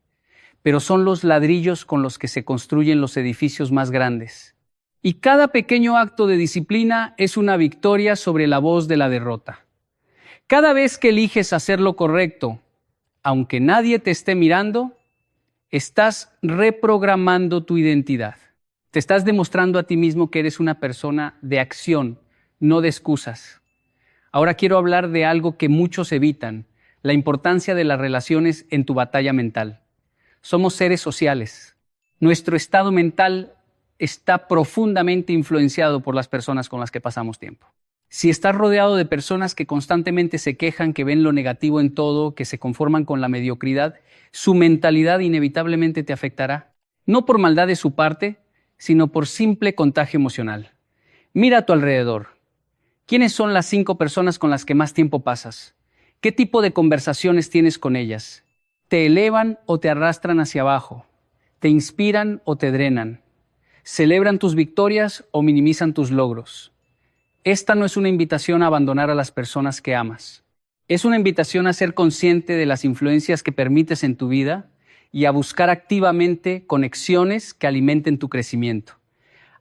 pero son los ladrillos con los que se construyen los edificios más grandes. Y cada pequeño acto de disciplina es una victoria sobre la voz de la derrota. Cada vez que eliges hacer lo correcto, aunque nadie te esté mirando, estás reprogramando tu identidad. Te estás demostrando a ti mismo que eres una persona de acción, no de excusas. Ahora quiero hablar de algo que muchos evitan, la importancia de las relaciones en tu batalla mental. Somos seres sociales. Nuestro estado mental está profundamente influenciado por las personas con las que pasamos tiempo. Si estás rodeado de personas que constantemente se quejan, que ven lo negativo en todo, que se conforman con la mediocridad, su mentalidad inevitablemente te afectará. No por maldad de su parte, sino por simple contagio emocional. Mira a tu alrededor. ¿Quiénes son las 5 personas con las que más tiempo pasas? ¿Qué tipo de conversaciones tienes con ellas? ¿Te elevan o te arrastran hacia abajo? ¿Te inspiran o te drenan? ¿Celebran tus victorias o minimizan tus logros? Esta no es una invitación a abandonar a las personas que amas. Es una invitación a ser consciente de las influencias que permites en tu vida y a buscar activamente conexiones que alimenten tu crecimiento.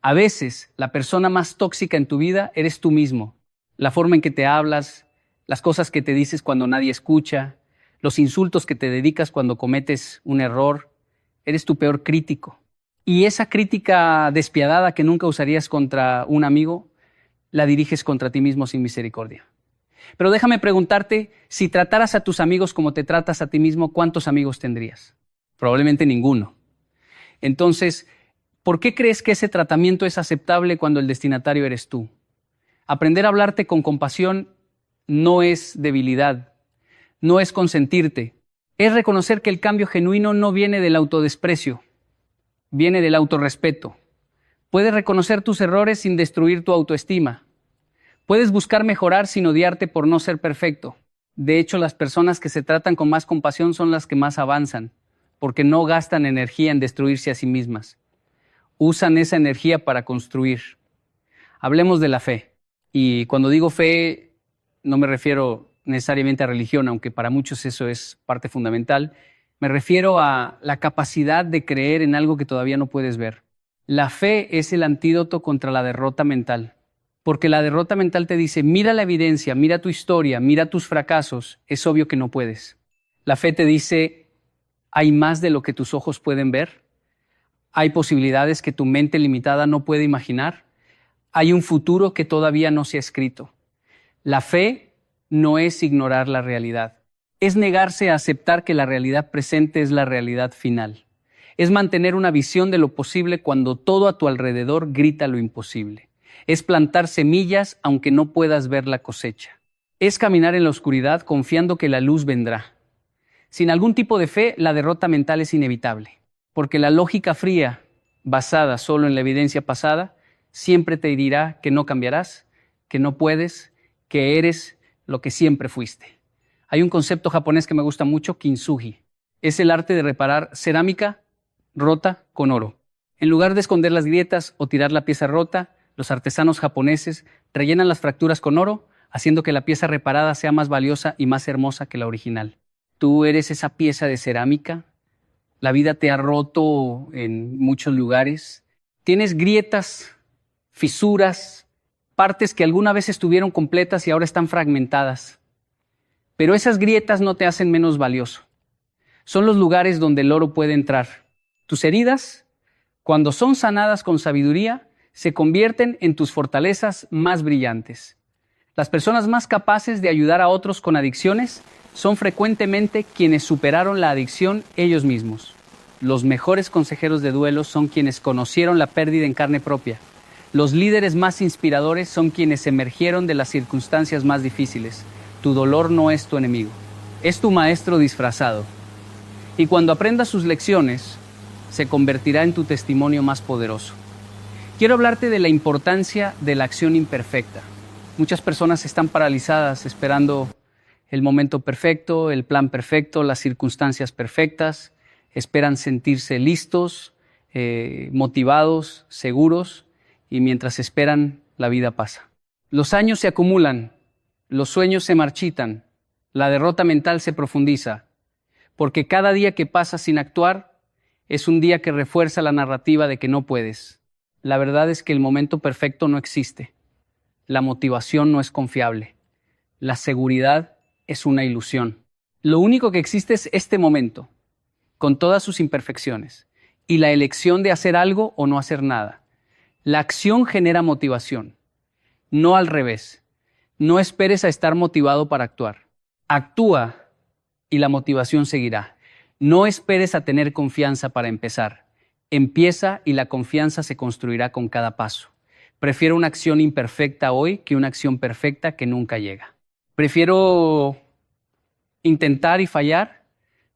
A veces, la persona más tóxica en tu vida eres tú mismo. La forma en que te hablas, las cosas que te dices cuando nadie escucha, los insultos que te dedicas cuando cometes un error. Eres tu peor crítico. Y esa crítica despiadada que nunca usarías contra un amigo, la diriges contra ti mismo sin misericordia. Pero déjame preguntarte, si trataras a tus amigos como te tratas a ti mismo, ¿cuántos amigos tendrías? Probablemente ninguno. Entonces, ¿por qué crees que ese tratamiento es aceptable cuando el destinatario eres tú? Aprender a hablarte con compasión no es debilidad, no es consentirte, es reconocer que el cambio genuino no viene del autodesprecio, viene del autorrespeto. Puedes reconocer tus errores sin destruir tu autoestima. Puedes buscar mejorar sin odiarte por no ser perfecto. De hecho, las personas que se tratan con más compasión son las que más avanzan, porque no gastan energía en destruirse a sí mismas. Usan esa energía para construir. Hablemos de la fe. Y cuando digo fe, no me refiero necesariamente a religión, aunque para muchos eso es parte fundamental. Me refiero a la capacidad de creer en algo que todavía no puedes ver. La fe es el antídoto contra la derrota mental, porque la derrota mental te dice, mira la evidencia, mira tu historia, mira tus fracasos, es obvio que no puedes. La fe te dice, hay más de lo que tus ojos pueden ver, hay posibilidades que tu mente limitada no puede imaginar, hay un futuro que todavía no se ha escrito. La fe no es ignorar la realidad, es negarse a aceptar que la realidad presente es la realidad final. Es mantener una visión de lo posible cuando todo a tu alrededor grita lo imposible. Es plantar semillas aunque no puedas ver la cosecha. Es caminar en la oscuridad confiando que la luz vendrá. Sin algún tipo de fe, la derrota mental es inevitable, porque la lógica fría, basada solo en la evidencia pasada, siempre te dirá que no cambiarás, que no puedes, que eres lo que siempre fuiste. Hay un concepto japonés que me gusta mucho, kintsugi. Es el arte de reparar cerámica rota con oro. En lugar de esconder las grietas o tirar la pieza rota, los artesanos japoneses rellenan las fracturas con oro, haciendo que la pieza reparada sea más valiosa y más hermosa que la original. Tú eres esa pieza de cerámica. La vida te ha roto en muchos lugares. Tienes grietas, fisuras, partes que alguna vez estuvieron completas y ahora están fragmentadas. Pero esas grietas no te hacen menos valioso. Son los lugares donde el oro puede entrar. Tus heridas, cuando son sanadas con sabiduría, se convierten en tus fortalezas más brillantes. Las personas más capaces de ayudar a otros con adicciones son frecuentemente quienes superaron la adicción ellos mismos. Los mejores consejeros de duelo son quienes conocieron la pérdida en carne propia. Los líderes más inspiradores son quienes emergieron de las circunstancias más difíciles. Tu dolor no es tu enemigo, es tu maestro disfrazado. Y cuando aprendas sus lecciones, se convertirá en tu testimonio más poderoso. Quiero hablarte de la importancia de la acción imperfecta. Muchas personas están paralizadas esperando el momento perfecto, el plan perfecto, las circunstancias perfectas. Esperan sentirse listos, motivados, seguros, y mientras esperan, la vida pasa. Los años se acumulan, los sueños se marchitan, la derrota mental se profundiza, porque cada día que pasa sin actuar es un día que refuerza la narrativa de que no puedes. La verdad es que el momento perfecto no existe. La motivación no es confiable. La seguridad es una ilusión. Lo único que existe es este momento, con todas sus imperfecciones, y la elección de hacer algo o no hacer nada. La acción genera motivación, no al revés. No esperes a estar motivado para actuar. Actúa y la motivación seguirá. No esperes a tener confianza para empezar. Empieza y la confianza se construirá con cada paso. Prefiero una acción imperfecta hoy que una acción perfecta que nunca llega. Prefiero intentar y fallar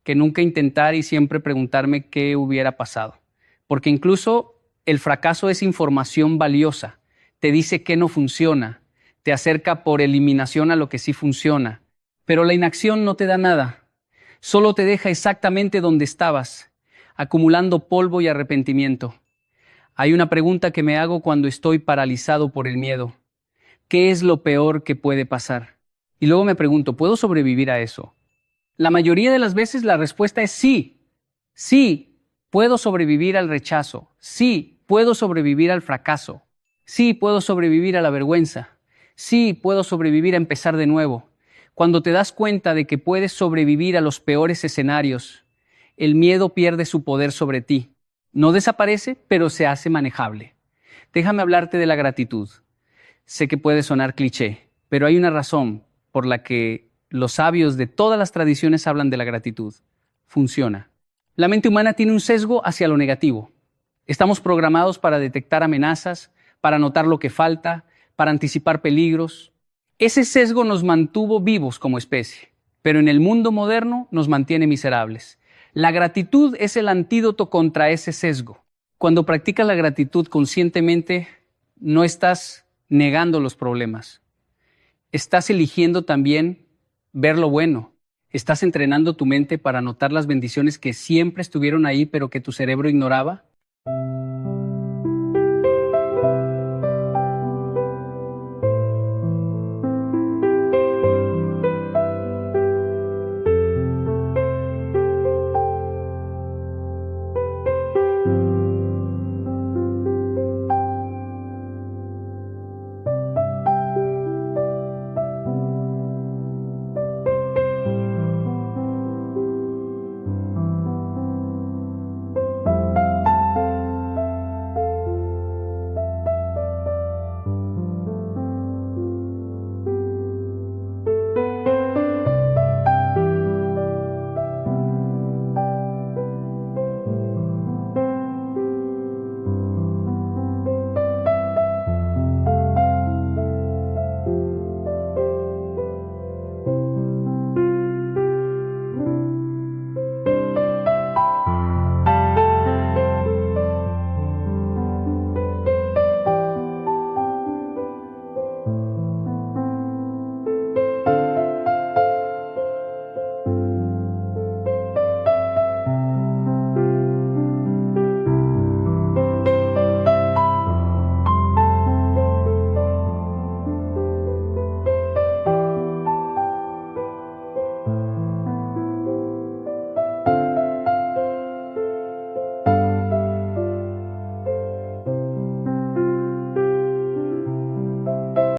que nunca intentar y siempre preguntarme qué hubiera pasado. Porque incluso el fracaso es información valiosa. Te dice qué no funciona. Te acerca por eliminación a lo que sí funciona. Pero la inacción no te da nada. Solo te deja exactamente donde estabas, acumulando polvo y arrepentimiento. Hay una pregunta que me hago cuando estoy paralizado por el miedo. ¿Qué es lo peor que puede pasar? Y luego me pregunto, ¿puedo sobrevivir a eso? La mayoría de las veces la respuesta es sí. Sí, puedo sobrevivir al rechazo. Sí, puedo sobrevivir al fracaso. Sí, puedo sobrevivir a la vergüenza. Sí, puedo sobrevivir a empezar de nuevo. Cuando te das cuenta de que puedes sobrevivir a los peores escenarios, el miedo pierde su poder sobre ti. No desaparece, pero se hace manejable. Déjame hablarte de la gratitud. Sé que puede sonar cliché, pero hay una razón por la que los sabios de todas las tradiciones hablan de la gratitud. Funciona. La mente humana tiene un sesgo hacia lo negativo. Estamos programados para detectar amenazas, para notar lo que falta, para anticipar peligros. Ese sesgo nos mantuvo vivos como especie, pero en el mundo moderno nos mantiene miserables. La gratitud es el antídoto contra ese sesgo. Cuando practicas la gratitud conscientemente, no estás negando los problemas, Estás eligiendo también ver lo bueno. Estás entrenando tu mente para notar las bendiciones que siempre estuvieron ahí, pero que tu cerebro ignoraba.